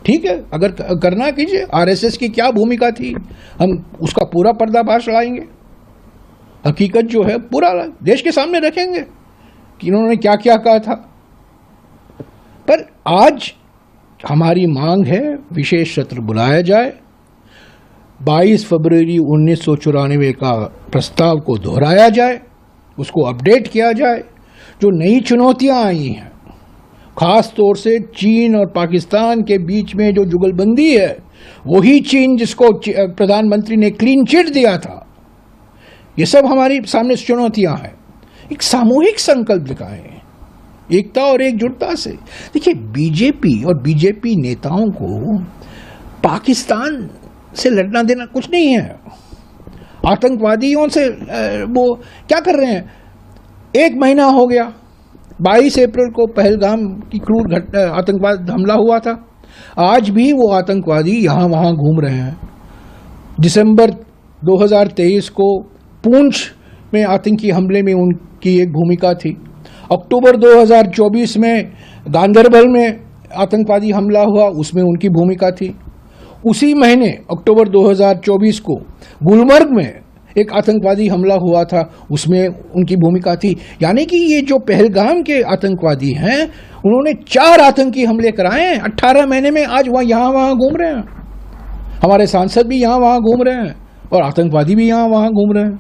ठीक है, अगर करना कीजिए। आरएसएस की क्या भूमिका थी, हम उसका पूरा पर्दाफाश लाएंगे, हकीकत जो है पूरा देश के सामने रखेंगे कि इन्होंने क्या क्या कहा था। पर आज हमारी मांग है विशेष सत्र बुलाया जाए, 22 फरवरी 1994 का प्रस्ताव को दोहराया जाए, उसको अपडेट किया जाए। जो नई चुनौतियां आई हैं, खास तौर से चीन और पाकिस्तान के बीच में जो जुगलबंदी है, वही चीन जिसको प्रधानमंत्री ने क्लीन चिट दिया था, ये सब हमारी सामने चुनौतियां हैं। एक सामूहिक संकल्प दिखाएं, एकता और एकजुटता से। देखिए, बीजेपी और बीजेपी नेताओं को पाकिस्तान से लड़ना देना कुछ नहीं है। आतंकवादियों से वो क्या कर रहे हैं? 1 महीना हो गया, 22 अप्रैल को पहलगाम की क्रूर आतंकवाद हमला हुआ था। आज भी वो आतंकवादी यहाँ वहाँ घूम रहे हैं। दिसंबर 2023 को पूंछ में आतंकी हमले में उनकी एक भूमिका थी। अक्टूबर 2024 में गांदरबल में आतंकवादी हमला हुआ, उसमें उनकी भूमिका थी। उसी महीने अक्टूबर 2024 को गुलमर्ग में एक आतंकवादी हमला हुआ था, उसमें उनकी भूमिका थी। यानी कि ये जो पहलगाम के आतंकवादी हैं, उन्होंने 4 आतंकी हमले कराए हैं 18 महीने में। आज वहाँ यहाँ वहाँ घूम रहे हैं, हमारे सांसद भी यहाँ वहाँ घूम रहे हैं और आतंकवादी भी यहाँ वहाँ घूम रहे हैं।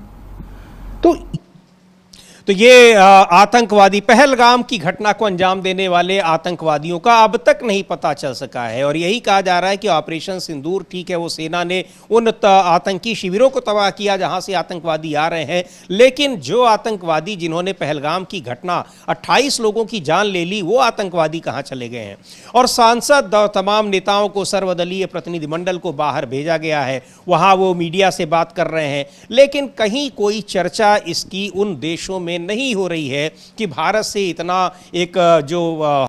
तो ये आतंकवादी, पहलगाम की घटना को अंजाम देने वाले आतंकवादियों का अब तक नहीं पता चल सका है और यही कहा जा रहा है कि ऑपरेशन सिंदूर, ठीक है, वो सेना ने उन आतंकी शिविरों को तबाह किया जहां से आतंकवादी आ रहे हैं, लेकिन जो आतंकवादी जिन्होंने पहलगाम की घटना 28 लोगों की जान ले ली, वो आतंकवादी कहां चले गए हैं? और सांसद और तमाम नेताओं को, सर्वदलीय प्रतिनिधिमंडल को बाहर भेजा गया है, वहां वो मीडिया से बात कर रहे हैं, लेकिन कहीं कोई चर्चा इसकी उन देशों में नहीं हो रही है कि भारत से इतना एक जो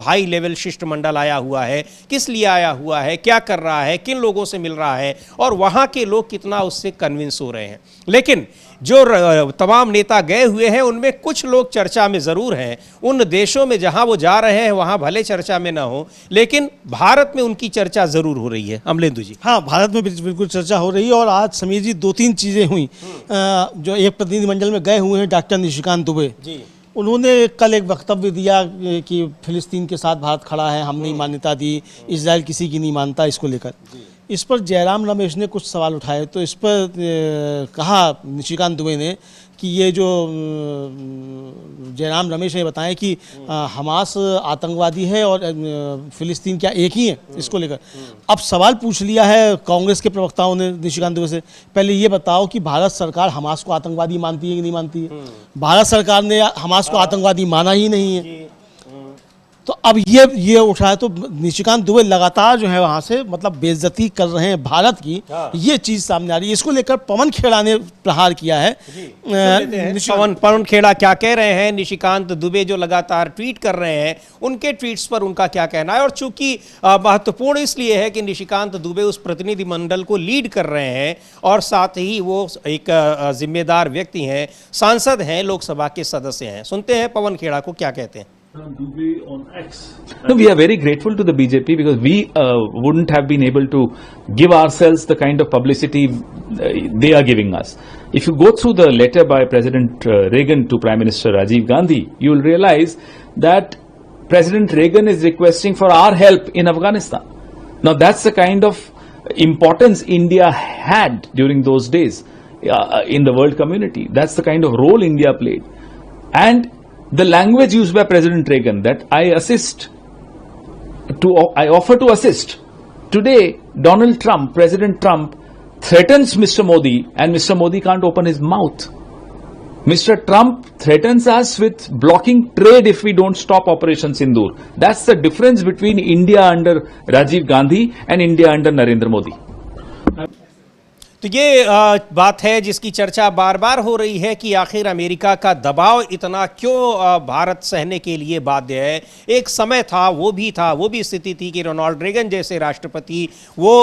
हाई लेवल शिष्टमंडल आया हुआ है, किस लिए आया हुआ है, क्या कर रहा है, किन लोगों से मिल रहा है और वहां के लोग कितना उससे कन्विंस हो रहे हैं। लेकिन जो तमाम नेता गए हुए हैं उनमें कुछ लोग चर्चा में जरूर हैं। उन देशों में जहां वो जा रहे हैं वहां भले चर्चा में ना हो, लेकिन भारत में उनकी चर्चा जरूर हो रही है। अमलेंदु जी। हाँ, भारत में बिल्कुल चर्चा हो रही है। और आज समीर जी 2-3 चीज़ें हुई। जो एक प्रतिनिधिमंडल में गए हुए हैं डॉक्टर निशिकांत दुबे जी, उन्होंने कल एक वक्तव्य दिया कि फिलिस्तीन के साथ भारत खड़ा है, हम नहीं मान्यता दी, इजराइल किसी की नहीं मानता, इसको लेकर इस पर जयराम रमेश ने कुछ सवाल उठाए। तो इस पर कहा निशिकांत दुबे ने कि ये जो जयराम रमेश ने बताया कि हमास आतंकवादी है और फिलिस्तीन क्या एक ही है, इसको लेकर अब सवाल पूछ लिया है कांग्रेस के प्रवक्ताओं ने निशिकांत दुबे से। पहले ये बताओ कि भारत सरकार हमास को आतंकवादी मानती है कि नहीं मानती है? भारत सरकार ने हमास को आतंकवादी माना ही नहीं है। तो अब ये उठा है। तो निशिकांत दुबे लगातार जो है वहां से मतलब बेइज्जती कर रहे हैं भारत की, ये चीज सामने आ रही है। इसको लेकर पवन खेड़ा ने प्रहार किया है। पवन खेड़ा क्या कह रहे हैं? निशिकांत दुबे जो लगातार ट्वीट कर रहे हैं, उनके ट्वीट्स पर उनका क्या कहना है? और चूंकि महत्वपूर्ण इसलिए है कि निशिकांत दुबे उस प्रतिनिधि मंडल को लीड कर रहे हैं और साथ ही वो एक जिम्मेदार व्यक्ति हैं, सांसद हैं, लोकसभा के सदस्य हैं। सुनते हैं पवन खेड़ा को क्या कहते हैं। No, we are very grateful to the BJP because we wouldn't have been able to give ourselves the kind of publicity they are giving us. If you go through the letter by President Reagan to Prime Minister Rajiv Gandhi, you will realize that President Reagan is requesting for our help in Afghanistan. Now that's the kind of importance India had during those days in the world community. That's the kind of role India played. And the language used by President Reagan, that I offer to assist. Today, Donald Trump, President Trump, threatens Mr. Modi, and Mr. Modi can't open his mouth. Mr. Trump threatens us with blocking trade if we don't stop Operation Sindoor. That's the difference between India under Rajiv Gandhi and India under Narendra Modi. तो ये बात है जिसकी चर्चा बार बार हो रही है कि आखिर अमेरिका का दबाव इतना क्यों भारत सहने के लिए बाध्य है। एक समय था, वो भी स्थिति थी कि रोनाल्ड रेगन जैसे राष्ट्रपति वो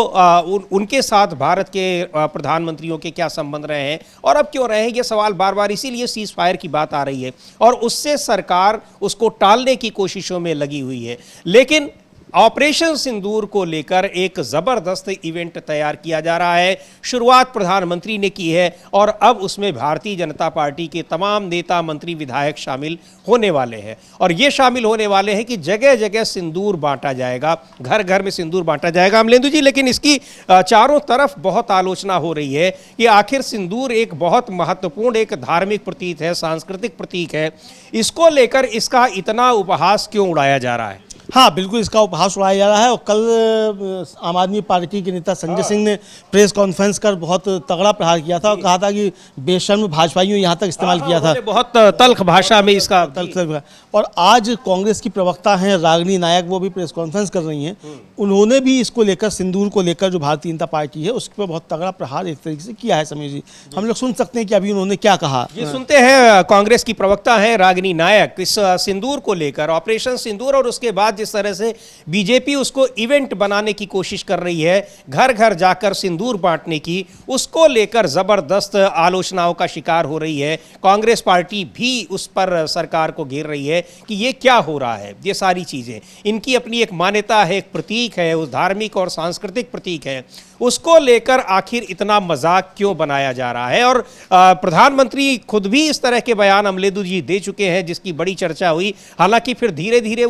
उनके साथ भारत के प्रधानमंत्रियों के क्या संबंध रहे हैं और अब क्यों रहे हैं, ये सवाल बार बार इसीलिए सीज फायर की बात आ रही है और उससे सरकार उसको टालने की कोशिशों में लगी हुई है। लेकिन ऑपरेशन सिंदूर को लेकर एक जबरदस्त इवेंट तैयार किया जा रहा है। शुरुआत प्रधानमंत्री ने की है और अब उसमें भारतीय जनता पार्टी के तमाम नेता, मंत्री, विधायक शामिल होने वाले हैं और ये शामिल होने वाले हैं कि जगह जगह सिंदूर बांटा जाएगा, घर घर में सिंदूर बांटा जाएगा। अमलेंदु जी, लेकिन इसकी चारों तरफ बहुत आलोचना हो रही है कि आखिर सिंदूर एक बहुत महत्वपूर्ण एक धार्मिक प्रतीक है, सांस्कृतिक प्रतीक है, इसको लेकर इसका इतना उपहास क्यों उड़ाया जा रहा है? हाँ, बिल्कुल इसका उपहास उड़ाया जा रहा है। और कल आम आदमी पार्टी के नेता संजय सिंह ने प्रेस कॉन्फ्रेंस कर बहुत तगड़ा प्रहार किया था और कहा था कि बेशर्म भाजपाइयों यहाँ तक इस्तेमाल किया था, बहुत तल्ख भाषा में इसका तल्ख। और आज कांग्रेस की प्रवक्ता हैं रागिनी नायक, वो भी प्रेस कॉन्फ्रेंस कर रही हैं, उन्होंने भी इसको लेकर, सिंदूर को लेकर जो भारतीय जनता पार्टी है उसके पर बहुत तगड़ा प्रहार एक तरीके से किया है। समीर जी, हम लोग सुन सकते हैं कि अभी उन्होंने क्या कहा। ये सुनते हैं, कांग्रेस की प्रवक्ता है रागिनी नायक इस सिंदूर को लेकर, ऑपरेशन सिंदूर और उसके बाद जिस तरह से बीजेपी उसको इवेंट बनाने की कोशिश कर रही है, घर घर जाकर सिंदूर बांटने की, उसको लेकर जबरदस्त आलोचनाओं का शिकार हो रही है। कांग्रेस पार्टी भी उस पर सरकार को घेर रही है कि ये क्या हो रहा है। ये सारी चीजें इनकी अपनी एक मान्यता है, एक प्रतीक है, उस धार्मिक और सांस्कृतिक प्रतीक है, उसको लेकर आखिर इतना मजाक क्यों बनाया जा रहा है। और प्रधानमंत्री खुद भी इस तरह के बयान अमलेंदु जी दे चुके हैं जिसकी बड़ी चर्चा हुई। हालांकि फिर धीरे धीरे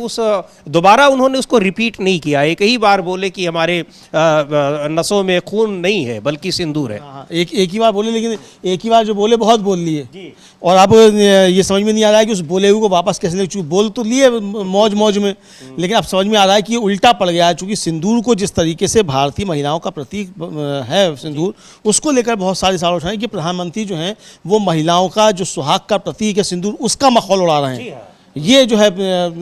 दोबारा उन्होंने उसको रिपीट नहीं किया, एक ही बार बोले कि हमारे नसों में खून नहीं है बल्कि सिंदूर है। एक ही बार बोले, लेकिन एक ही बार जो बोले बहुत बोल लिए और अब ये समझ में नहीं आ रहा है कि उस बोले हुए को वापस कैसे ले। बोल तो लिए मौज में, लेकिन अब समझ में आ रहा है कि ये उल्टा पड़ गया है। चूंकि सिंदूर को जिस तरीके से भारतीय महिलाओं का प्रतीक है सिंदूर, उसको लेकर बहुत सारे सवाल उठाए कि प्रधानमंत्री जो हैं वो महिलाओं का जो सुहाग का प्रतीक है सिंदूर, उसका मखौल उड़ा रहे हैं। ये जो है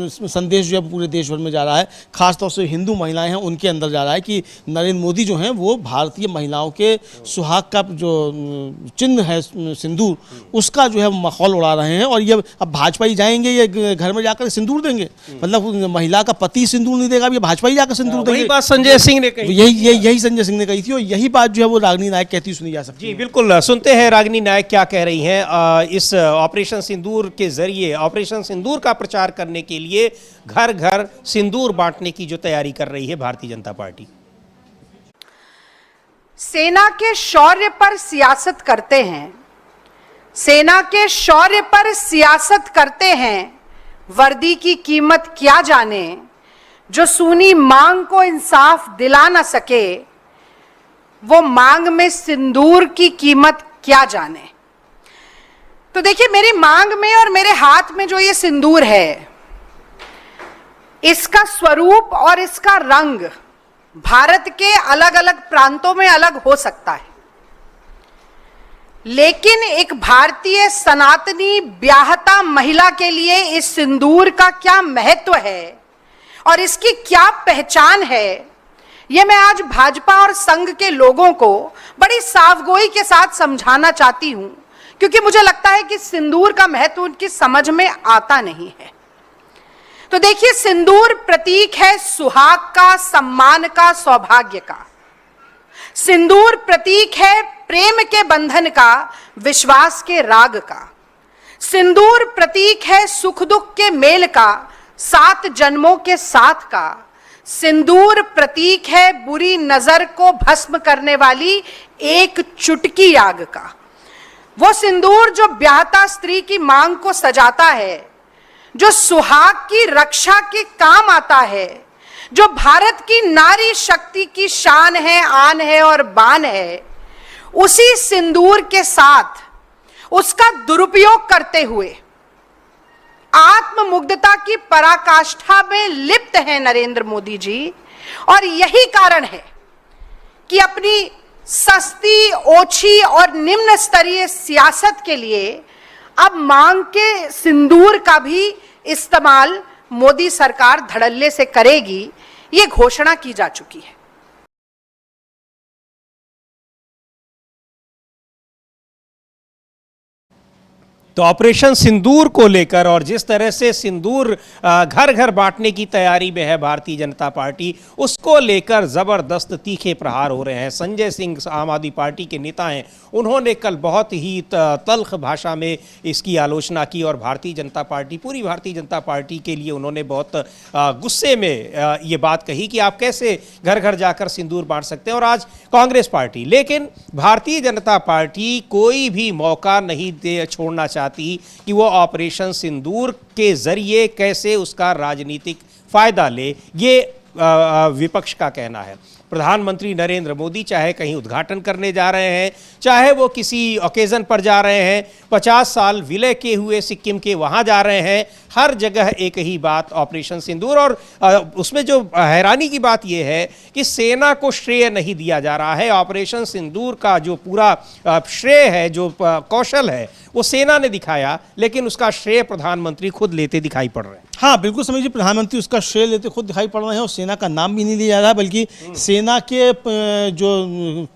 संदेश जो है पूरे देश भर में जा रहा है, खासतौर से हिंदू महिलाएं हैं उनके अंदर जा रहा है कि नरेंद्र मोदी जो हैं वो भारतीय महिलाओं के सुहाग का जो चिन्ह है सिंदूर, उसका जो है मखौल उड़ा रहे हैं। और ये अब भाजपा ही जाएंगे, ये घर में जाकर सिंदूर देंगे, मतलब महिला का पति सिंदूर नहीं देगा, ये भाजपा ही जाकर सिंदूर देंगे। बात संजय सिंह ने कही, यही संजय सिंह ने कही थी और यही बात जो है वो रागिनी नायक कहती सुनी जा सकती है। जी बिल्कुल, सुनते हैं रागिनी नायक क्या कह रही हैं। इस ऑपरेशन सिंदूर के जरिए, ऑपरेशन सिंदूर का प्रचार करने के लिए घर घर सिंदूर बांटने की जो तैयारी कर रही है भारतीय जनता पार्टी। सेना के शौर्य पर सियासत करते हैं, सेना के शौर्य पर सियासत करते हैं, वर्दी की कीमत क्या जाने, जो सूनी मांग को इंसाफ दिला न सके, वो मांग में सिंदूर की कीमत क्या जाने। तो देखिए, मेरी मांग में और मेरे हाथ में जो ये सिंदूर है, इसका स्वरूप और इसका रंग भारत के अलग अलग प्रांतों में अलग हो सकता है, लेकिन एक भारतीय सनातनी ब्याहता महिला के लिए इस सिंदूर का क्या महत्व है और इसकी क्या पहचान है, यह मैं आज भाजपा और संघ के लोगों को बड़ी साफगोई के साथ समझाना चाहती हूं, क्योंकि मुझे लगता है कि सिंदूर का महत्व उनकी समझ में आता नहीं है। तो देखिए, सिंदूर प्रतीक है सुहाग का, सम्मान का, सौभाग्य का। सिंदूर प्रतीक है प्रेम के बंधन का, विश्वास के राग का। सिंदूर प्रतीक है सुख दुख के मेल का, 7 जन्मों के साथ का। सिंदूर प्रतीक है बुरी नजर को भस्म करने वाली एक चुटकी आग का। वो सिंदूर जो ब्याहता स्त्री की मांग को सजाता है, जो सुहाग की रक्षा के काम आता है, जो भारत की नारी शक्ति की शान है, आन है और बान है, उसी सिंदूर के साथ उसका दुरुपयोग करते हुए आत्ममुग्धता की पराकाष्ठा में लिप्त है नरेंद्र मोदी जी। और यही कारण है कि अपनी सस्ती, ओछी और निम्न स्तरीय सियासत के लिए अब मांग के सिंदूर का भी इस्तेमाल मोदी सरकार धड़ल्ले से करेगी, ये घोषणा की जा चुकी है। तो ऑपरेशन सिंदूर को लेकर और जिस तरह से सिंदूर घर घर बांटने की तैयारी में है भारतीय जनता पार्टी, उसको लेकर जबरदस्त तीखे प्रहार हो रहे हैं। संजय सिंह आम आदमी पार्टी के नेता हैं, उन्होंने कल बहुत ही तल्ख भाषा में इसकी आलोचना की और भारतीय जनता पार्टी, पूरी भारतीय जनता पार्टी के लिए उन्होंने बहुत गुस्से में ये बात कही कि आप कैसे घर घर जाकर सिंदूर बांट सकते हैं। और आज कांग्रेस पार्टी, लेकिन भारतीय जनता पार्टी कोई भी मौका नहीं दे छोड़ना चाहती कि वो ऑपरेशन सिंदूर के जरिए कैसे उसका राजनीतिक फायदा ले, ये विपक्ष का कहना है। प्रधानमंत्री नरेंद्र मोदी चाहे कहीं उद्घाटन करने जा रहे हैं, चाहे वो किसी ओकेजन पर जा रहे हैं, 50 साल विलय के हुए सिक्किम के वहाँ जा रहे हैं, हर जगह एक ही बात ऑपरेशन सिंदूर। और उसमें जो हैरानी की बात यह है कि सेना को श्रेय नहीं दिया जा रहा है। ऑपरेशन सिंदूर का जो पूरा श्रेय है, जो कौशल है, वो सेना ने दिखाया, लेकिन उसका श्रेय प्रधानमंत्री खुद लेते दिखाई पड़ रहे हैं। हाँ, बिल्कुल समीर जी, प्रधानमंत्री उसका श्रेय लेते खुद दिखाई पड़ रहे हैं और सेना का नाम भी नहीं लिया जा रहा, बल्कि सेना के जो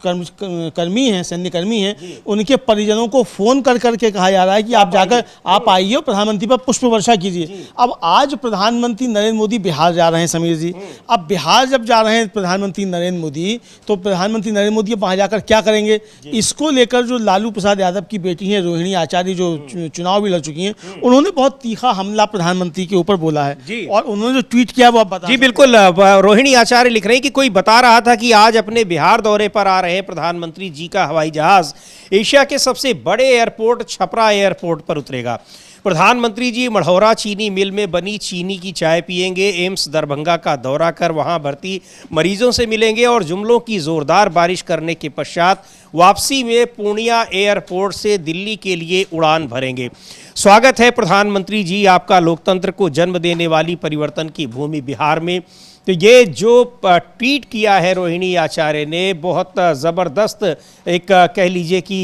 कर्मी हैं, सैन्य कर्मी हैं, उनके परिजनों को फोन कर करके कहा जा रहा है कि आप जाकर आप आइए और प्रधानमंत्री पर पुष्प वर्षा कीजिए। अब आज प्रधानमंत्री नरेंद्र मोदी बिहार जा रहे हैं समीर जी। अब बिहार जब जा रहे हैं प्रधानमंत्री नरेंद्र मोदी, तो प्रधानमंत्री नरेंद्र मोदी अब वहाँ जाकर क्या करेंगे, इसको लेकर जो लालू प्रसाद यादव की बेटी हैं रोहिणी आचार्य, जो चुनाव भी लड़ चुकी हैं, उन्होंने बहुत तीखा हमला प्रधानमंत्री के ऊपर बोला है। और उन्होंने जो ट्वीट किया वो आप बता। जी बिल्कुल, रोहिणी आचार्य लिख रहे हैं कि कोई बता रहा था कि आज अपने बिहार दौरे पर आ रहे हैं प्रधानमंत्री जी का हवाई जहाज एशिया के सबसे बड़े एयरपोर्ट छपरा एयरपोर्ट पर उतरेगा। प्रधानमंत्री जी मढ़ौरा चीनी मिल में बनी चीनी की चाय पिएंगे, एम्स दरभंगा का दौरा कर वहां भर्ती मरीजों से मिलेंगे और जुमलों की जोरदार बारिश करने के पश्चात वापसी में पूर्णिया एयरपोर्ट से दिल्ली के लिए उड़ान भरेंगे। स्वागत है प्रधानमंत्री जी आपका लोकतंत्र को जन्म देने वाली परिवर्तन की भूमि बिहार में। तो ये जो ट्वीट किया है रोहिणी आचार्य ने, बहुत ज़बरदस्त एक कह लीजिए कि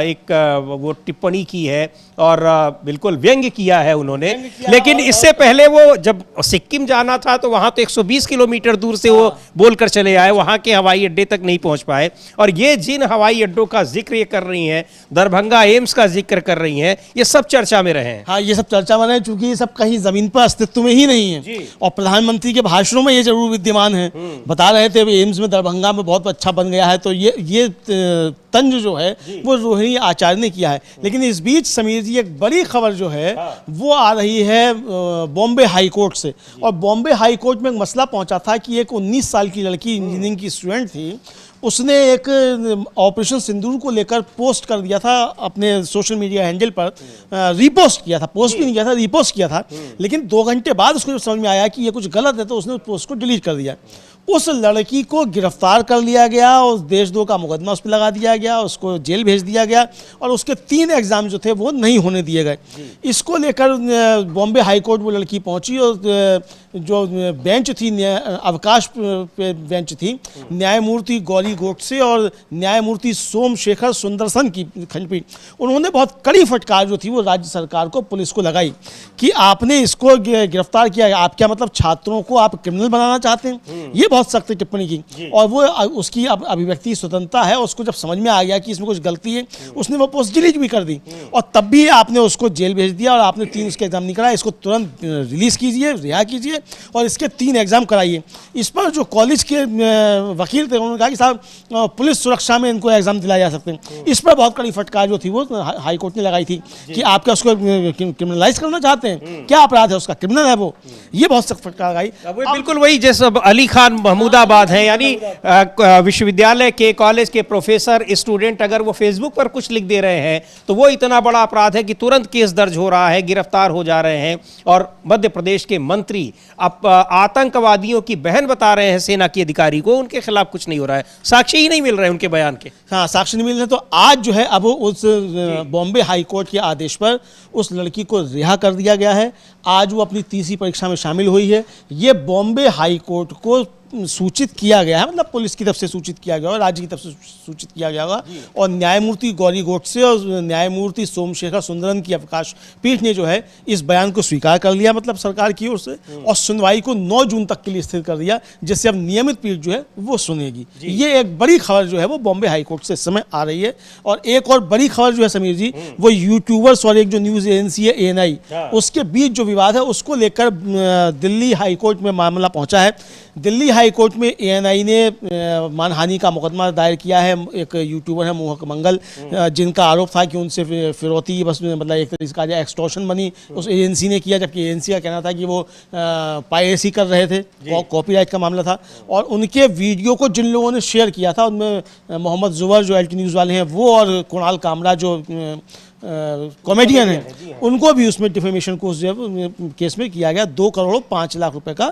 एक वो टिप्पणी की है और बिल्कुल व्यंग्य किया है उन्होंने। लेकिन इससे पहले वो जब सिक्किम जाना था तो वहाँ तो 120 किलोमीटर दूर से वो बोलकर चले आए, वहाँ के हवाई अड्डे तक नहीं पहुँच पाए। और ये जिन हवाई अड्डों का जिक्र ये कर रही हैं, दरभंगा एम्स का जिक्र कर रही हैं, ये सब चर्चा में रहे हैं। हाँ, ये सब चर्चा में रहे हैं, चूंकि ये सब कहीं जमीन पर अस्तित्व में ही नहीं है। और प्रधानमंत्री के भाषणों में जरूर विद्यमान है। बता रहे थे एम्स में दरभंगा में बहुत अच्छा बन गया है, तो ये तंज जो है वो रोहिणी आचार्य ने किया है। लेकिन इस बीच समीर जी एक बड़ी खबर जो है वो आ रही है बॉम्बे हाई कोर्ट से। और बॉम्बे हाई कोर्ट में एक मसला पहुंचा था कि एक 19 साल की लड़की, इंजीनियरिंग की स्टूडेंट थी, उसने एक ऑपरेशन सिंदूर को लेकर पोस्ट कर दिया था अपने सोशल मीडिया हैंडल पर, रीपोस्ट किया था, पोस्ट भी नहीं किया था, रीपोस्ट किया था। लेकिन 2 घंटे बाद उसको समझ में आया कि ये कुछ गलत है, तो उसने उस पोस्ट को डिलीट कर दिया। उस लड़की को गिरफ्तार कर लिया गया और देशद्रोह का मुकदमा उस पर लगा दिया गया, उसको जेल भेज दिया गया और उसके 3 एग्जाम जो थे वो नहीं होने दिए गए। इसको लेकर बॉम्बे हाई कोर्ट वो लड़की पहुंची और जो बेंच थी, अवकाश पे बेंच थी, न्यायमूर्ति गौरी गोडसे और न्यायमूर्ति सोमशेखर सुंदरसन की खंडपीठ, उन्होंने बहुत कड़ी फटकार जो थी वो राज्य सरकार को, पुलिस को लगाई कि आपने इसको गिरफ्तार किया, आप क्या मतलब छात्रों को आप क्रिमिनल बनाना चाहते हैं। ये बहुत सख्त टिप्पणी की और वो उसकी अभिव्यक्ति स्वतंत्रता है, उसको जब समझ में आ गया कि इसमें कुछ गलती है उसने वो पोस्ट डिलीट भी कर दी और तब भी आपने उसको जेल भेज दिया और आपने 3 उसके एग्जाम नहीं कराया। इसको तुरंत रिलीज कीजिए, रिहा कीजिए और इसके 3 एग्जाम कराइए। इस पर जो कॉलेज के वकील थे उन्होंने कहा कि साहब पुलिस सुरक्षा में इनको एग्जाम दिलाए जा सकते हैं। इस पर बहुत कड़ी फटकार जो थी वो हाई कोर्ट ने लगाई थी कि आप क्या उसको क्रिमिनलाइज करना चाहते हैं, क्या अपराध है उसका, क्रिमिनल है वो। ये बहुत सख्त फटकार लगाई। बिल्कुल वही जैसे अली खान महमूदाबाद है, यानी विश्वविद्यालय के कॉलेज के प्रोफेसर स्टूडेंट अगर वो फेसबुक पर कुछ लिख दे रहे हैं तो वो इतना बड़ा अपराध है कि तुरंत केस दर्ज हो रहा है, गिरफ्तार हो जा रहे हैं। और मध्य प्रदेश के मंत्री अब आतंकवादियों की बहन बता रहे हैं सेना के अधिकारी को, उनके खिलाफ कुछ नहीं हो रहा है, साक्ष्य ही नहीं मिल रहे उनके बयान के। हाँ, साक्ष्य नहीं मिल रहे। तो आज जो है अब उस बॉम्बे हाई कोर्ट के आदेश पर उस लड़की को रिहा कर दिया गया है। आज वो अपनी तीसरी परीक्षा में शामिल हुई है। ये बॉम्बे हाई कोर्ट को सूचित किया गया है, मतलब पुलिस की तरफ से सूचित किया गया और राज्य की तरफ से सूचित किया गया होगा। और न्यायमूर्ति गौरी गोडसे और न्यायमूर्ति सोमशेखर सुंदरन की अवकाश पीठ ने जो है इस बयान को स्वीकार कर लिया, मतलब सरकार की ओर से, और सुनवाई को 9 जून तक के लिए स्थिर कर दिया, जिससे अब नियमित पीठ जो है वो सुनेगी। ये एक बड़ी खबर जो है वो बॉम्बे हाई कोर्ट से इस समय आ रही है। और एक और बड़ी खबर जो है समीर जी, वो यूट्यूबर्स और एक जो न्यूज एजेंसी है ANI, उसके बीच जो विवाद है उसको लेकर दिल्ली हाई कोर्ट में मामला पहुंचा है। दिल्ली हाई कोर्ट में ANI ने मानहानि का मुकदमा दायर किया है। एक यूट्यूबर है मोहक मंगल, जिनका आरोप था कि उनसे फिरौती, बस मतलब एक तरीके का एक्सटॉर्शन मनी उस एजेंसी ने किया, जबकि एजेंसी का कहना था कि वो पायरेसी कर रहे थे, कॉपीराइट का मामला था। और उनके वीडियो को जिन लोगों ने शेयर किया था उनमें मोहम्मद जुवर जो LT न्यूज़ वाले हैं वो, और कुणाल कामरा जो कॉमेडियन है, उनको भी उसमें डिफेमेशन केस में किया गया। 2 करोड़ 5 लाख रुपए का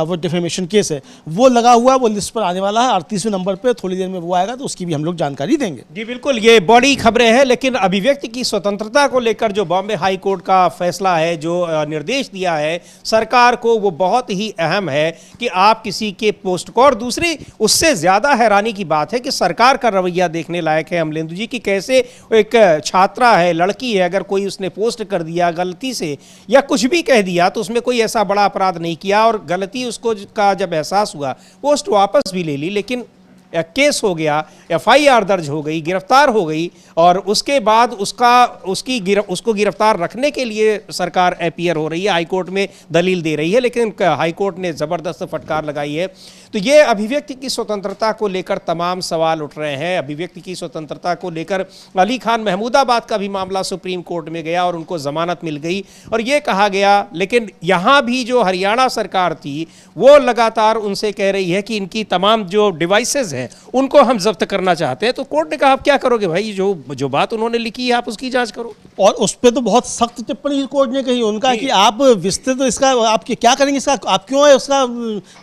वो डिफेमेशन केस है, वो लगा हुआ, वो लिस्ट पर आने वाला है। 38वें नंबर पे थोड़ी देर में वो आएगा तो उसकी भी हम लोग जानकारी देंगे। जी बिल्कुल, ये बड़ी खबरें हैं। लेकिन अभिव्यक्ति की स्वतंत्रता को लेकर जो बॉम्बे हाई कोर्ट का फैसला है, जो निर्देश दिया है सरकार को, वो बहुत ही अहम है कि आप किसी के पोस्ट को, और दूसरी उससे ज्यादा हैरानी की बात है कि सरकार का रवैया देखने लायक है अमलेंदु जी, की कैसे एक छात्रा है, लड़की है, अगर कोई उसने पोस्ट कर दिया गलती से या कुछ भी कह दिया तो उसमें कोई ऐसा बड़ा अपराध नहीं किया, और गलती उसको का जब एहसास हुआ पोस्ट वापस भी ले ली, लेकिन केस हो गया, FIR दर्ज हो गई, गिरफ्तार हो गई, और उसके बाद उसको गिरफ्तार रखने के लिए सरकार अपीयर हो रही है, हाईकोर्ट में दलील दे रही है, लेकिन हाईकोर्ट ने जबरदस्त फटकार लगाई है। तो ये अभिव्यक्ति की स्वतंत्रता को लेकर तमाम सवाल उठ रहे हैं। अभिव्यक्ति की स्वतंत्रता को लेकर अली खान महमूदाबाद का भी मामला सुप्रीम कोर्ट में गया और उनको जमानत मिल गई, और ये कहा गया, लेकिन यहाँ भी जो हरियाणा सरकार थी वो लगातार उनसे कह रही है कि इनकी तमाम जो डिवाइसेज हैं उनको हम जब्त करना चाहते हैं। तो कोर्ट ने कहा आप क्या करोगे भाई, जो बात उन्होंने लिखी है आप उसकी जांच करो। और उस पर तो बहुत सख्त टिप्पणी कोर्ट ने कही, उनका कि आप विस्तृत इसका आप क्या करेंगे, इसका आप क्यों है उसका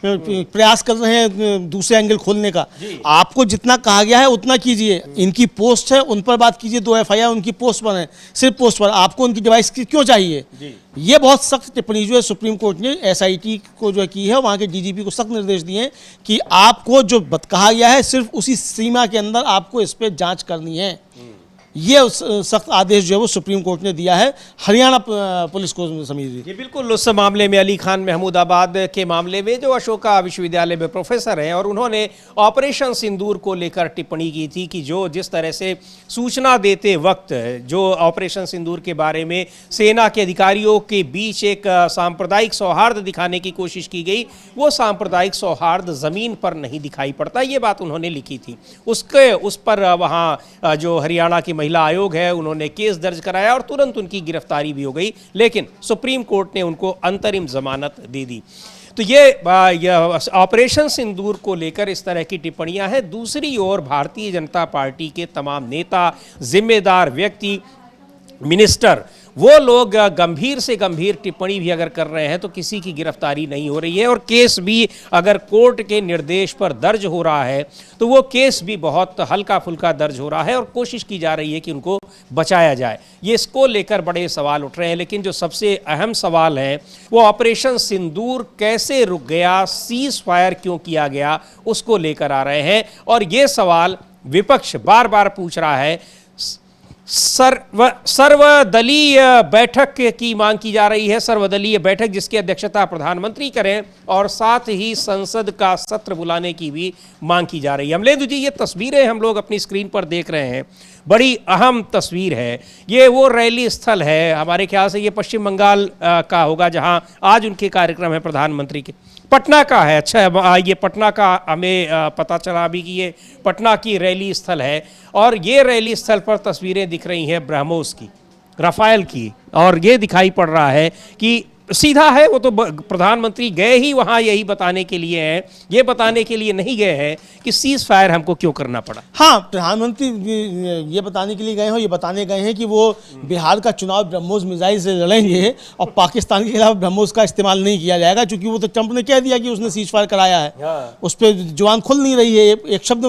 प्रयास कर रहे हैं दूसरे एंगल खोलने का। आपको जितना कहा गया है उतना कीजिए, इनकी पोस्ट है उन पर बात कीजिए, 2 FIR उनकी पोस्ट पर है, सिर्फ पोस्ट पर, आपको उनकी डिवाइस क्यों चाहिए। ये बहुत सख्त टिप्पणी जो है सुप्रीम कोर्ट ने SIT को जो की है, वहाँ के DGP को सख्त निर्देश दिए हैं कि आपको जो कहा गया है सिर्फ उसी सीमा के अंदर आपको इस पर जांच करनी है। ये सख्त आदेश जो है वो सुप्रीम कोर्ट ने दिया है हरियाणा पुलिस को। समीर जी, ये बिल्कुल उस मामले में अली खान महमूदाबाद के मामले में जो अशोका विश्वविद्यालय में प्रोफेसर हैं, और उन्होंने ऑपरेशन सिंदूर को लेकर टिप्पणी की थी कि जो जिस तरह से सूचना देते वक्त जो ऑपरेशन सिंदूर के बारे में सेना के अधिकारियों के बीच एक सांप्रदायिक सौहार्द दिखाने की कोशिश की गई, वो सांप्रदायिक सौहार्द जमीन पर नहीं दिखाई पड़ता, ये बात उन्होंने लिखी थी। उस पर वहाँ जो हरियाणा की महिला आयोग है उन्होंने केस दर्ज कराया और तुरंत उनकी गिरफ्तारी भी हो गई, लेकिन सुप्रीम कोर्ट ने उनको अंतरिम जमानत दे दी। तो ये ऑपरेशन सिंदूर को लेकर इस तरह की टिप्पणियां हैं। दूसरी ओर भारतीय जनता पार्टी के तमाम नेता, जिम्मेदार व्यक्ति, मिनिस्टर, वो लोग गंभीर से गंभीर टिप्पणी भी अगर कर रहे हैं तो किसी की गिरफ्तारी नहीं हो रही है, और केस भी अगर कोर्ट के निर्देश पर दर्ज हो रहा है तो वो केस भी बहुत हल्का फुल्का दर्ज हो रहा है, और कोशिश की जा रही है कि उनको बचाया जाए। ये इसको लेकर बड़े सवाल उठ रहे हैं, लेकिन जो सबसे अहम सवाल है वो ऑपरेशन सिंदूर कैसे रुक गया, सीज फायर क्यों किया गया, उसको लेकर आ रहे हैं। और ये सवाल विपक्ष बार बार पूछ रहा है। सर्वदलीय बैठक की मांग की जा रही है, सर्वदलीय बैठक जिसकी अध्यक्षता प्रधानमंत्री करें, और साथ ही संसद का सत्र बुलाने की भी मांग की जा रही है। अमलेंदु जी, ये तस्वीरें हम लोग अपनी स्क्रीन पर देख रहे हैं, बड़ी अहम तस्वीर है। ये वो रैली स्थल है, हमारे ख्याल से ये पश्चिम बंगाल का होगा जहां आज उनके कार्यक्रम है प्रधानमंत्री के। पटना का है, अच्छा ये पटना का हमें पता चला अभी कि ये पटना की रैली स्थल है, और ये रैली स्थल पर तस्वीरें दिख रही हैं ब्रह्मोस की, राफेल की, और ये दिखाई पड़ रहा है कि सीधा है वो तो प्रधानमंत्री गए ही वहां यही बताने के लिए हैं, ये बताने के लिए नहीं गए हैं कि सीज फायर हमको क्यों करना पड़ा। हाँ, प्रधानमंत्री ये बताने के लिए गए हैं, ये बताने गए हैं कि वो बिहार का चुनाव ब्रह्मोस मिसाइल से लड़ेंगे और पाकिस्तान के खिलाफ ब्रह्मोस का इस्तेमाल नहीं किया जाएगा, क्योंकि वो तो ट्रंप ने कह दिया कि उसने सीज फायर कराया है। उस पर जुबान खुल नहीं रही है, एक शब्द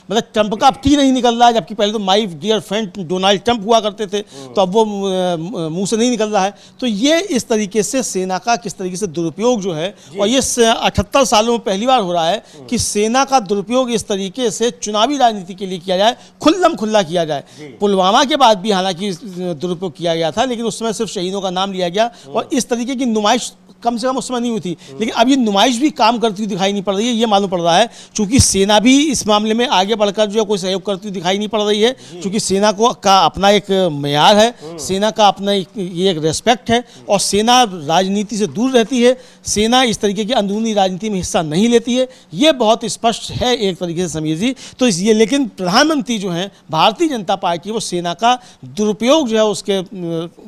मतलब ट्रंप का अब टी नहीं निकल रहा है, जबकि पहले तो my dear friend Donald Trump हुआ करते थे, तो अब वो मुंह से नहीं निकल रहा है। तो ये इस तरीके से सेना का किस तरीके से दुरुपयोग जो है, और ये 78 सालों में पहली बार हो रहा है कि सेना का दुरुपयोग इस तरीके से चुनावी राजनीति के लिए किया जाए, खुल्लम खुल्ला किया जाए। पुलवामा के बाद भी हालांकि दुरुपयोग किया गया था, लेकिन उस समय सिर्फ शहीदों का नाम लिया गया, और इस तरीके की नुमाइश कम से कम उस समय नहीं हुई थी। लेकिन अब ये नुमाइश भी काम करती हुई दिखाई नहीं पड़ रही है, ये मालूम पड़ रहा है, चूंकि सेना भी इस मामले में आगे बढ़कर जो है कोई सहयोग करती हुई दिखाई नहीं पड़ रही है, क्योंकि सेना का अपना एक मेयार है, सेना का अपना ये एक रेस्पेक्ट है, और सेना राजनीति से दूर रहती है, सेना इस तरीके की अंदरूनी राजनीति में हिस्सा नहीं लेती है। ये बहुत स्पष्ट है एक तरीके से समीर जी। तो ये लेकिन प्रधानमंत्री जो हैं भारतीय जनता पार्टी, वो सेना का दुरुपयोग जो है उसके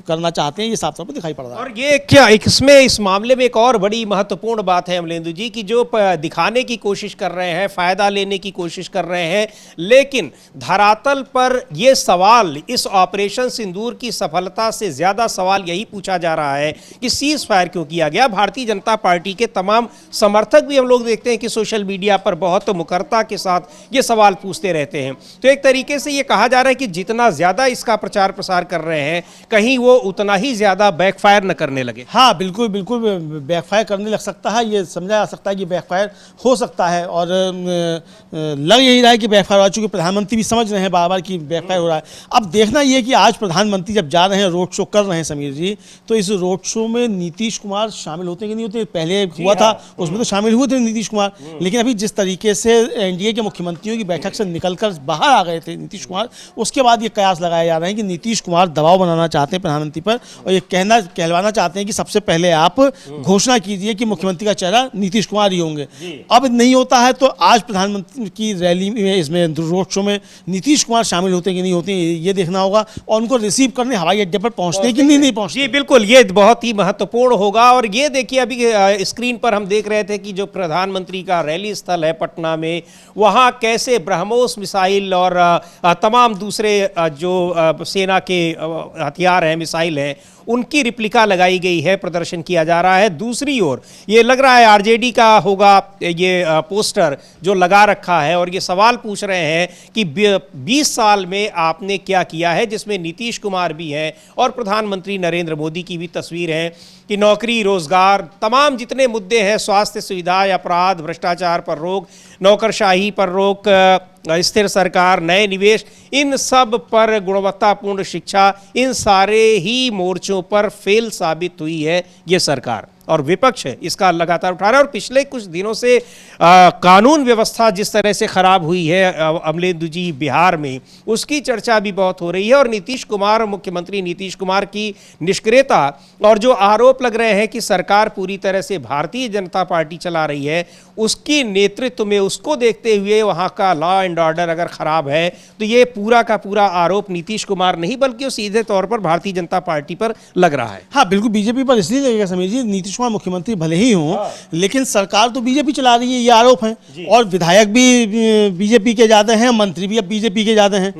करना चाहते हैं, ये साफ तौर पर दिखाई पड़ रहा है। और ये क्या इसमें इस मामले में एक और बड़ी महत्वपूर्ण बात है अमलेंदु जी की, जो दिखाने की कोशिश कर रहे हैं, फायदा लेने की कोशिश कर रहे हैं, लेकिन धरातल पर ये सवाल, इस ऑपरेशन सिंदूर की सफलता से ज्यादा सवाल यही पूछा जा रहा है कि सीज फायर क्यों किया गया। भारतीय जनता पार्टी के तमाम समर्थक भी हम लोग देखते हैं कि सोशल मीडिया पर बहुत मुखरता के साथ ये सवाल पूछते रहते हैं। तो एक तरीके से ये कहा जा रहा है कि जितना ज्यादा इसका प्रचार प्रसार कर रहे हैं, कहीं वो उतना ही ज्यादा बैकफायर न करने लगे। हाँ, बिल्कुल बिल्कुल बैकफायर करने लग सकता है, ये समझा जा सकता है कि बैकफायर हो सकता है, और लग यही रहा है कि बैकफायर हो, चूंकि प्रधानमंत्री भी समझ रहे हैं बार बार कि बैकफायर हो रहा है। अब देखना ये कि आज प्रधानमंत्री जब जा रहे हैं, रोड शो कर रहे हैं समीर जी, तो इस रोड शो में नीतीश कुमार शामिल होते कि नहीं होते? पहले हुआ था उसमें तो शामिल हुए थे नीतीश कुमार, लेकिन अभी जिस तरीके से एनडीए के मुख्यमंत्रियों की बैठक से निकलकर बाहर आ गए थे नीतीश कुमार, उसके बाद ये कयास लगाए जा रहे हैं कि नीतीश कुमार दबाव बनाना चाहते हैं प्रधानमंत्री पर, और ये कहलवाना चाहते हैं कि सबसे पहले आप घोषणा कीजिए कि मुख्यमंत्री का चेहरा नीतीश कुमार ही होंगे। अब नहीं होता है तो आज प्रधानमंत्री की रैली में, इसमें रोड शो में नीतीश कुमार शामिल होते हैं कि नहीं होते हैं, ये देखना होगा, और उनको रिसीव करने हवाई अड्डे पर पहुंचते कि नहीं पहुंचते। जी बिल्कुल, ये बहुत ही महत्वपूर्ण होगा। और ये देखिए, अभी स्क्रीन पर हम देख रहे थे कि जो प्रधानमंत्री का रैली स्थल है पटना में, वहां कैसे ब्रह्मोस मिसाइल और तमाम दूसरे जो सेना के हथियार हैं, मिसाइल हैं, उनकी रिप्लिका लगाई गई है, प्रदर्शन किया जा रहा है। दूसरी ओर ये लग रहा है आरजेडी का होगा ये पोस्टर जो लगा रखा है, और ये सवाल पूछ रहे हैं कि 20 साल में आपने क्या किया है, जिसमें नीतीश कुमार भी हैं और प्रधानमंत्री नरेंद्र मोदी की भी तस्वीर है, कि नौकरी, रोजगार, तमाम जितने मुद्दे हैं, स्वास्थ्य सुविधा, अपराध, भ्रष्टाचार पर रोक, नौकरशाही पर रोक, स्थिर सरकार, नए निवेश, इन सब पर, गुणवत्तापूर्ण शिक्षा, इन सारे ही मोर्चों पर फेल साबित हुई है ये सरकार, और विपक्ष इसका लगातार उठा रहा है। और पिछले कुछ दिनों से कानून व्यवस्था जिस तरह से खराब हुई है अमलेंदु जी बिहार में, उसकी चर्चा भी बहुत हो रही है, और नीतीश कुमार, मुख्यमंत्री नीतीश कुमार की निष्क्रियता, और जो आरोप लग रहे हैं कि सरकार पूरी तरह से भारतीय जनता पार्टी चला रही है, उसकी नेतृत्व में, उसको देखते हुए वहाँ का लॉ एंड ऑर्डर अगर खराब है, तो ये पूरा का पूरा आरोप नीतीश कुमार नहीं बल्कि वो सीधे तौर पर भारतीय जनता पार्टी पर लग रहा है। हाँ बिल्कुल, बीजेपी पर इसलिए लगेगा समीर जी, नीतीश कुमार मुख्यमंत्री भले ही हों, लेकिन सरकार तो बीजेपी चला रही है, ये आरोप है, और विधायक भी बीजेपी के ज्यादा हैं, मंत्री भी अब बीजेपी के ज्यादा हैं,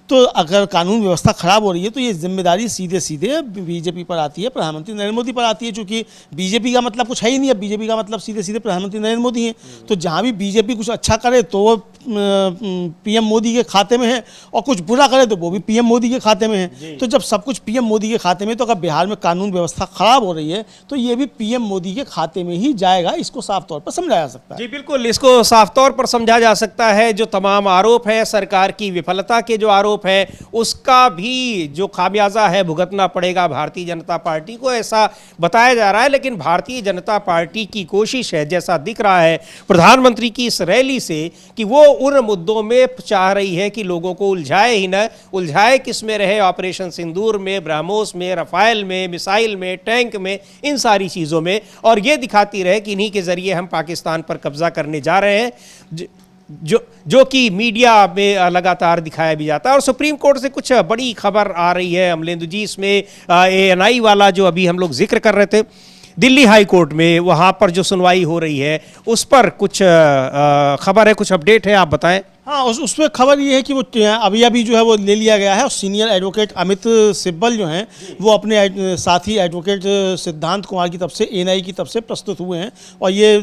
तो अगर कानून व्यवस्था खराब हो रही है तो ये जिम्मेदारी सीधे सीधे बीजेपी पर आती है, प्रधानमंत्री नरेंद्र मोदी पर आती है, क्योंकि बीजेपी का मतलब कुछ है ही नहीं। अब बीजेपी का मतलब सीधे सीधे प्रधानमंत्री नरेंद्र मोदी हैं। तो जहाँ भी बीजेपी कुछ अच्छा करे तो वो पीएम मोदी के खाते में है, और कुछ बुरा करे तो वो भी पीएम मोदी के खाते में है। तो जब सब कुछ पीएम मोदी के खाते में, तो अगर बिहार में कानून व्यवस्था खराब हो रही है तो ये भी पीएम मोदी के खाते में ही जाएगा। इसको साफ तौर पर समझा जा सकता है। जी बिल्कुल, इसको साफ तौर पर समझा जा सकता है। जो तमाम आरोप है, सरकार की विफलता के जो आरोप है, उसका भी जो खामियाजा है भुगतना पड़ेगा भारतीय जनता पार्टी को, ऐसा बताया जा रहा है। लेकिन भारतीय जनता पार्टी की कोशिश है, जैसा दिख रहा है प्रधानमंत्री की इस रैली से, कि वो उन मुद्दों में चाह रही है कि लोगों को उलझाए ही न, उलझाए किस में रहे, ऑपरेशन सिंदूर में, ब्रह्मोस में, रफाल में, मिसाइल में, टैंक में, इन सारी चीज़ों में, और ये दिखाती रहे कि इन्हीं के जरिए हम पाकिस्तान पर कब्जा करने जा रहे हैं, जो कि मीडिया में लगातार दिखाया भी जाता है। और सुप्रीम कोर्ट से कुछ बड़ी खबर आ रही है अमलेंदु जी, इसमें ANI वाला जो अभी हम लोग जिक्र कर रहे थे, दिल्ली हाई कोर्ट में वहाँ पर जो सुनवाई हो रही है उस पर कुछ खबर है, कुछ अपडेट है, आप बताएं। हाँ, उसमें खबर ये है कि वो अभी जो है वो ले लिया गया है, और सीनियर एडवोकेट अमित सिब्बल जो हैं वो अपने साथी एडवोकेट सिद्धांत कुमार की तरफ से ANI की तरफ से प्रस्तुत हुए हैं, और ये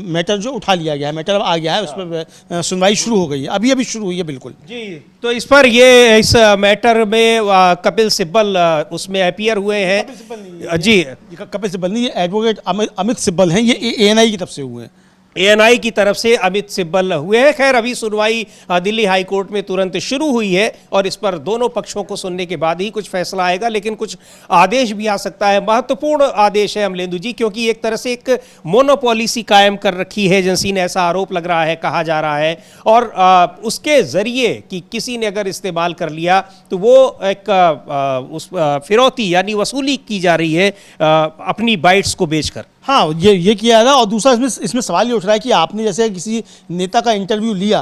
मैटर जो उठा लिया गया है, मैटर अब आ गया है, उस पर सुनवाई शुरू हो गई है, अभी शुरू हुई है। बिल्कुल जी, तो इस पर इस मैटर में कपिल सिब्बल उसमें अपीयर हुए हैं। जी, कपिल सिब्बल नहीं, ये एडवोकेट अमित सिब्बल हैं, ये ANI की तरफ से हुए हैं। ANI की तरफ से अमित सिब्बल हुए हैं। खैर, अभी सुनवाई दिल्ली हाई कोर्ट में तुरंत शुरू हुई है, और इस पर दोनों पक्षों को सुनने के बाद ही कुछ फैसला आएगा। लेकिन कुछ आदेश भी आ सकता है, महत्वपूर्ण आदेश है अमलेंदु जी, क्योंकि एक तरह से एक मोनोपॉलिसी कायम कर रखी है एजेंसी ने, ऐसा आरोप लग रहा है, कहा जा रहा है। और उसके जरिए कि किसी ने अगर इस्तेमाल कर लिया तो वो एक उस फिरौती यानी वसूली की जा रही है अपनी बाइट्स को बेचकर। हाँ, ये किया था। और दूसरा इसमें सवाल ये उठ रहा है कि आपने जैसे किसी नेता का इंटरव्यू लिया,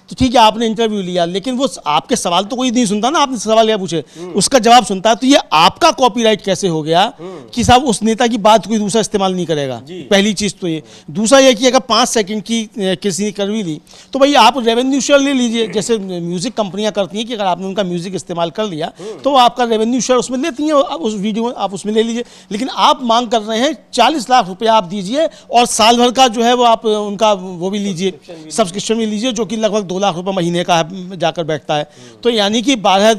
तो ठीक है आपने इंटरव्यू लिया, लेकिन वो आपके सवाल तो कोई नहीं सुनता ना, आपने सवाल क्या पूछे उसका जवाब सुनता है, तो ये आपका कॉपीराइट कैसे हो गया कि साहब उस नेता की बात कोई दूसरा इस्तेमाल नहीं करेगा। पहली चीज तो ये। दूसरा ये कि अगर 5 सेकंड की किसी ने करवी ली तो भाई आप रेवेन्यू शेयर ले लीजिए, जैसे म्यूजिक कंपनियां करती हैं कि अगर आपने उनका म्यूजिक इस्तेमाल कर लिया तो आपका रेवेन्यू शेयर उसमें लेती हैं, उस वीडियो में आप उसमें ले लीजिए। लेकिन आप मांग कर रहे हैं 40 लाख रुपया आप दीजिए, और साल भर का जो है वो आप उनका वो भी लीजिए, सब्सक्रिप्शन भी लीजिए, जो कि लगभग 2 लाख रुपये महीने का जाकर बैठता है। तो यानी कि 12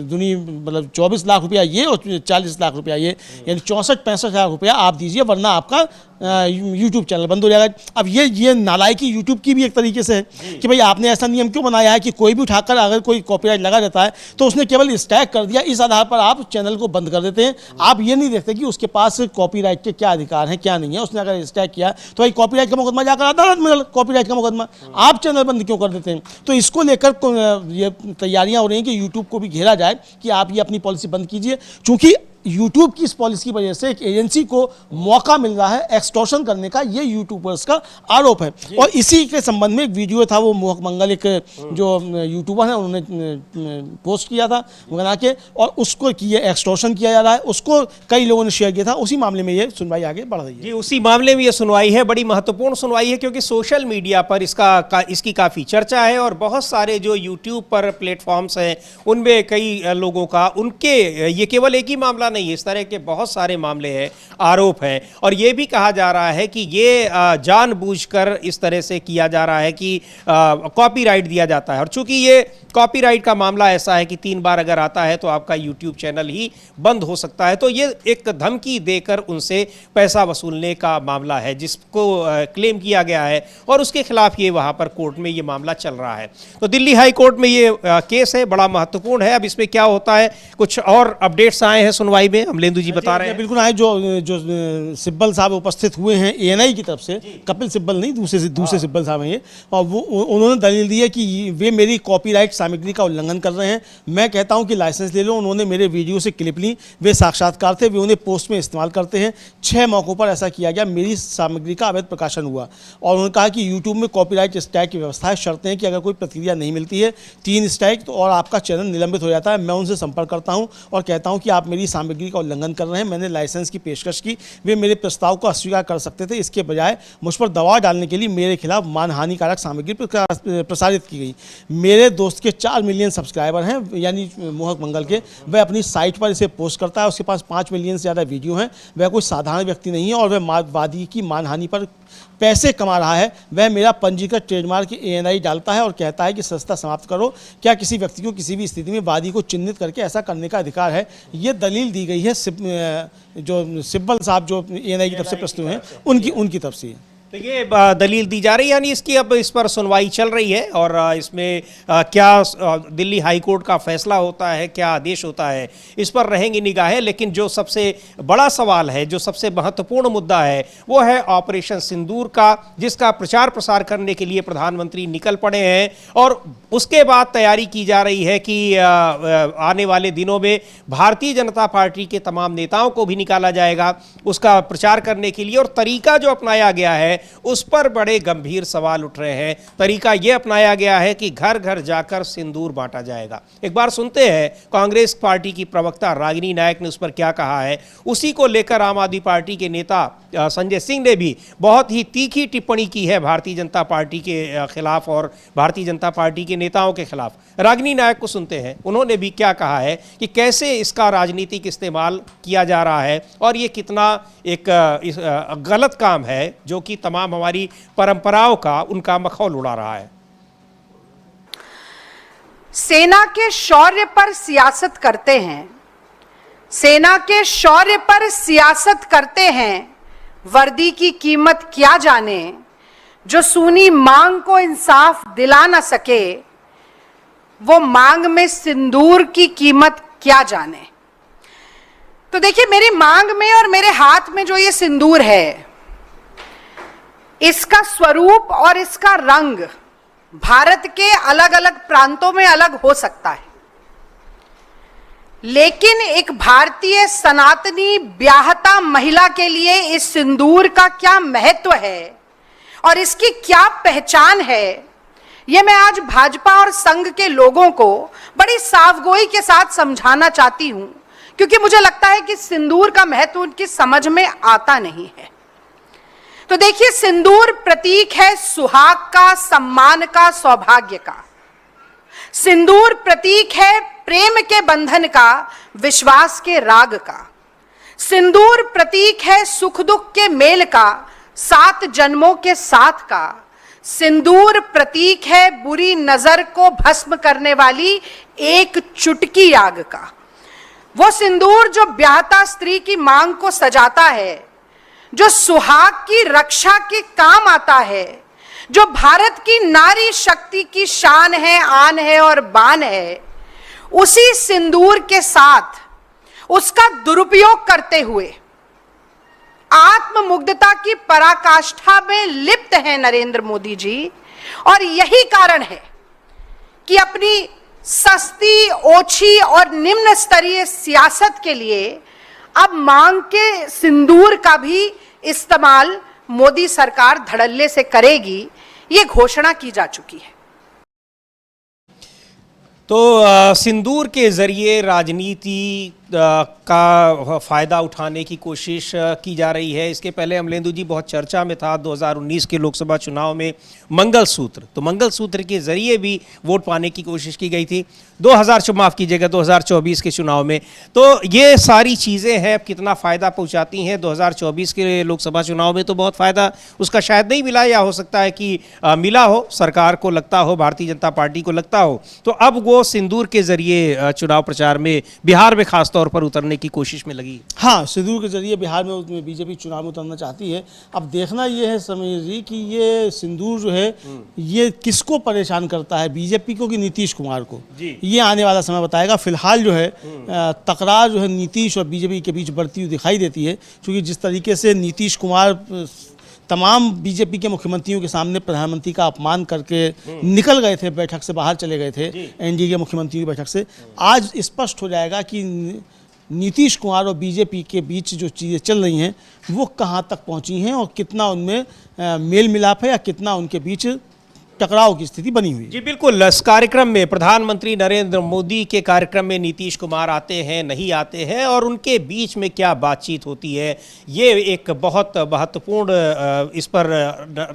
दुनी मतलब 24 लाख रुपया ये, और 40 लाख रुपया ये, यानी 64-65 लाख रुपया आप दीजिए, वरना आपका यूट्यूब चैनल बंद हो जाएगा। अब ये नालायकी यूट्यूब की भी एक तरीके से है कि भाई आपने ऐसा नियम क्यों बनाया है कि कोई भी उठाकर अगर कोई कॉपीराइट लगा देता है तो उसने केवल स्टैग कर दिया, इस आधार पर आप चैनल को बंद कर देते हैं। आप ये नहीं देखते कि उसके पास कॉपीराइट के क्या अधिकार हैं क्या नहीं है। उसने अगर स्टैग किया तो भाई कॉपीराइट का मुकदमा जाकर अदालत में, कॉपीराइट का मुकदमा, आप चैनल बंद क्यों कर देते हैं। तो इसको लेकर ये तैयारियां हो रही हैं कि यूट्यूब को भी घेरा जाए कि आप ये अपनी पॉलिसी बंद कीजिए, चूंकि यूट्यूब की इस पॉलिसी की वजह से एक एजेंसी को मौका मिल रहा है एक्सटॉर्शन करने का, ये यूट्यूबर्स का आरोप है। और इसी के संबंध में एक वीडियो था, वो मोहक मंगल एक जो यूट्यूबर है उन्होंने पोस्ट किया था बना के, और उसको एक्सटॉर्शन किया जा रहा है, उसको कई लोगों ने शेयर किया था। उसी मामले में ये सुनवाई आगे बढ़ रही है। जी, उसी मामले में ये सुनवाई है, बड़ी महत्वपूर्ण सुनवाई है, क्योंकि सोशल मीडिया पर इसकी काफ़ी चर्चा है, और बहुत सारे जो यूट्यूब पर प्लेटफॉर्म्स हैं उनमें कई लोगों का उनके ये केवल एक ही मामला नहीं, इस तरह के बहुत सारे मामले हैं, आरोप हैं। और ये भी कहा जा रहा है कि ये जानबूझकर इस तरह से किया जा रहा है कि कॉपीराइट दिया जाता है। और चूंकि ये कॉपीराइट का मामला ऐसा है कि 3 बार अगर आता है तो आपका यूट्यूब चैनल ही बंद हो सकता है, तो ये एक धमकी देकर उनसे पैसा वसूलने का मामला है जिसको क्लेम किया गया है, और उसके खिलाफ ये वहाँ पर कोर्ट में ये मामला चल रहा है। तो दिल्ली हाई कोर्ट में ये केस है, बड़ा महत्वपूर्ण है। अब इसमें क्या होता है, कुछ और अपडेट्स आए हैं सुनवाई में, अमलेंदु जी बता रहे हैं। बिल्कुल आए, जो सिब्बल साहब उपस्थित हुए हैं ANI की तरफ से, कपिल सिब्बल नहीं, दूसरे सिब्बल साहब हैं ये, और वो उन्होंने दलील दी है कि वे मेरी कॉपीराइट सामग्री का उल्लंघन कर रहे हैं। मैं कहता हूं कि लाइसेंस ले लो। उन्होंने मेरे वीडियो से क्लिप ली, वे साक्षात्कार थे, वे उन्हें पोस्ट में इस्तेमाल करते हैं। 6 मौक़ों पर ऐसा किया गया, मेरी सामग्री का अवैध प्रकाशन हुआ। और उन्होंने कहा कि यूट्यूब में कॉपीराइट स्ट्राइक की व्यवस्था है, शर्तें हैं कि अगर कोई प्रतिक्रिया नहीं मिलती है 3 स्ट्राइक तो और आपका चैनल निलंबित हो जाता है। मैं उनसे संपर्क करता हूँ और कहता हूँ कि आप मेरी सामग्री सामग्री का उल्लंघन कर रहे हैं। मैंने लाइसेंस की पेशकश की, वे मेरे प्रस्ताव को अस्वीकार कर सकते थे, इसके बजाय मुझ पर दबाव डालने के लिए मेरे खिलाफ मानहानिकारक सामग्री प्रसारित की गई। मेरे दोस्त के 4 मिलियन सब्सक्राइबर हैं, यानी मोहक मंगल के, वह अपनी साइट पर इसे पोस्ट करता है, उसके पास 5 मिलियन से ज़्यादा वीडियो हैं। वह कोई साधारण व्यक्ति नहीं है और वह वादी की मानहानि पर पैसे कमा रहा है। वह मेरा पंजीकृत ट्रेडमार्क ANI डालता है और कहता है कि सस्ता समाप्त करो। क्या किसी व्यक्ति को किसी भी स्थिति में वादी को चिन्हित करके ऐसा करने का अधिकार है? ये दलील दी गई है जो सिब्बल साहब जो ANI की तरफ से प्रस्तुत हैं उनकी तरफ से। तो ये दलील दी जा रही है, यानी इसकी अब इस पर सुनवाई चल रही है और इसमें क्या दिल्ली हाई कोर्ट का फैसला होता है, क्या आदेश होता है, इस पर रहेंगी निगाहें। लेकिन जो सबसे बड़ा सवाल है, जो सबसे महत्वपूर्ण मुद्दा है, वो है ऑपरेशन सिंदूर का, जिसका प्रचार प्रसार करने के लिए प्रधानमंत्री निकल पड़े हैं और उसके बाद तैयारी की जा रही है कि आने वाले दिनों में भारतीय जनता पार्टी के तमाम नेताओं को भी निकाला जाएगा उसका प्रचार करने के लिए। और तरीका जो अपनाया गया है उस पर बड़े गंभीर सवाल उठ रहे हैं। तरीका यह अपनाया गया है कि घर घर जाकर सिंदूर बांटा जाएगा। एक बार सुनते हैं कांग्रेस पार्टी की प्रवक्ता रागिनी नायक ने उस पर क्या कहा है। उसी को लेकर आम आदमी पार्टी के नेता संजय सिंह ने भी बहुत ही तीखी टिप्पणी की है भारतीय जनता पार्टी के खिलाफ और भारतीय जनता पार्टी के नेताओं के खिलाफ। रागिनी नायक को सुनते हैं, उन्होंने भी क्या कहा है कि कैसे इसका राजनीतिक इस्तेमाल किया जा रहा है और ये कितना एक गलत काम है जो कि तमाम हमारी परंपराओं का उनका मखौल उड़ा रहा है। सेना के शौर्य पर सियासत करते हैं, सेना के शौर्य पर सियासत करते हैं, वर्दी की कीमत क्या जाने, जो सूनी मांग को इंसाफ दिला ना सके, वो मांग में सिंदूर की कीमत क्या जाने। तो देखिए, मेरी मांग में और मेरे हाथ में जो ये सिंदूर है, इसका स्वरूप और इसका रंग भारत के अलग अलग प्रांतों में अलग हो सकता है, लेकिन एक भारतीय सनातनी ब्याहता महिला के लिए इस सिंदूर का क्या महत्व है और इसकी क्या पहचान है, यह मैं आज भाजपा और संघ के लोगों को बड़ी साफगोई के साथ समझाना चाहती हूं, क्योंकि मुझे लगता है कि सिंदूर का महत्व उनकी समझ में आता नहीं है। तो देखिए, सिंदूर प्रतीक है सुहाग का, सम्मान का, सौभाग्य का। सिंदूर प्रतीक है प्रेम के बंधन का, विश्वास के राग का। सिंदूर प्रतीक है सुख दुख के मेल का, 7 जन्मों के साथ का। सिंदूर प्रतीक है बुरी नजर को भस्म करने वाली एक चुटकी आग का। वो सिंदूर जो ब्याहता स्त्री की मांग को सजाता है, जो सुहाग की रक्षा के काम आता है, जो भारत की नारी शक्ति की शान है, आन है और बान है, उसी सिंदूर के साथ उसका दुरुपयोग करते हुए आत्ममुग्धता की पराकाष्ठा में लिप्त है नरेंद्र मोदी जी। और यही कारण है कि अपनी सस्ती, ओछी और निम्न स्तरीय सियासत के लिए अब मांग के सिंदूर का भी इस्तेमाल मोदी सरकार धड़ल्ले से करेगी, ये घोषणा की जा चुकी है। तो सिंदूर के जरिए राजनीति का फ़ायदा उठाने की कोशिश की जा रही है। इसके पहले अमलेंदु जी बहुत चर्चा में था 2019 के लोकसभा चुनाव में मंगलसूत्र, तो मंगलसूत्र के जरिए भी वोट पाने की कोशिश की गई थी 2024 के चुनाव में। तो ये सारी चीज़ें हैं, अब कितना फ़ायदा पहुंचाती हैं 2024 के लोकसभा चुनाव में तो बहुत फ़ायदा उसका शायद नहीं मिला, या हो सकता है कि मिला हो, सरकार को लगता हो, भारतीय जनता पार्टी को लगता हो। तो अब वो सिंदूर के जरिए चुनाव प्रचार में बिहार में खास तौर पर उतरने की कोशिश में लगी। हाँ, सिंदूर के जरिए बिहार में बीजेपी चुनाव में उतरना चाहती है। अब देखना ये है समीर जी कि ये सिंदूर जो है ये किसको परेशान करता है, बीजेपी को कि नीतीश कुमार को, ये आने वाला समय बताएगा। फिलहाल जो है तकरार जो है नीतीश और बीजेपी के बीच बढ़ती हुई दिखाई देती है, क्योंकि जिस तरीके से नीतीश कुमार तमाम बीजेपी के मुख्यमंत्रियों के सामने प्रधानमंत्री का अपमान करके निकल गए थे, बैठक से बाहर चले गए थे, एनडीए के मुख्यमंत्रियों की बैठक से, आज स्पष्ट हो जाएगा कि नीतीश कुमार और बीजेपी के बीच जो चीज़ें चल रही हैं वो कहां तक पहुंची हैं और कितना उनमें मेल मिलाप है या कितना उनके बीच टकराव की स्थिति बनी हुई है। जी बिल्कुल, इस कार्यक्रम में प्रधानमंत्री नरेंद्र मोदी के कार्यक्रम में नीतीश कुमार आते हैं, नहीं आते हैं, और उनके बीच में क्या बातचीत होती है, ये एक बहुत महत्वपूर्ण इस पर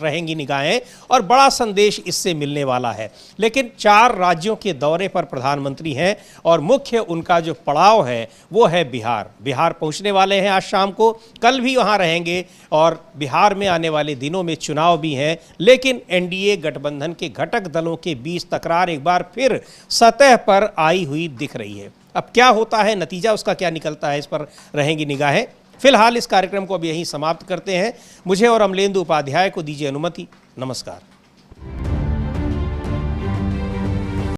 रहेंगी निगाहें और बड़ा संदेश इससे मिलने वाला है। लेकिन 4 राज्यों के दौरे पर प्रधानमंत्री हैं और मुख्य उनका जो पड़ाव है वो है बिहार। बिहार पहुंचने वाले हैं आज शाम को, कल भी वहां रहेंगे और बिहार में आने वाले दिनों में चुनाव भी हैं। लेकिन एनडीए गठबंधन के घटक दलों के बीच तकरार एक बार फिर सतह पर आई हुई दिख रही है। अब क्या होता है, नतीजा उसका क्या निकलता है, इस पर रहेंगी निगाहें। फिलहाल इस कार्यक्रम को अब यहीं समाप्त करते हैं। मुझे और अमलेंदु उपाध्याय को दीजिए अनुमति। नमस्कार।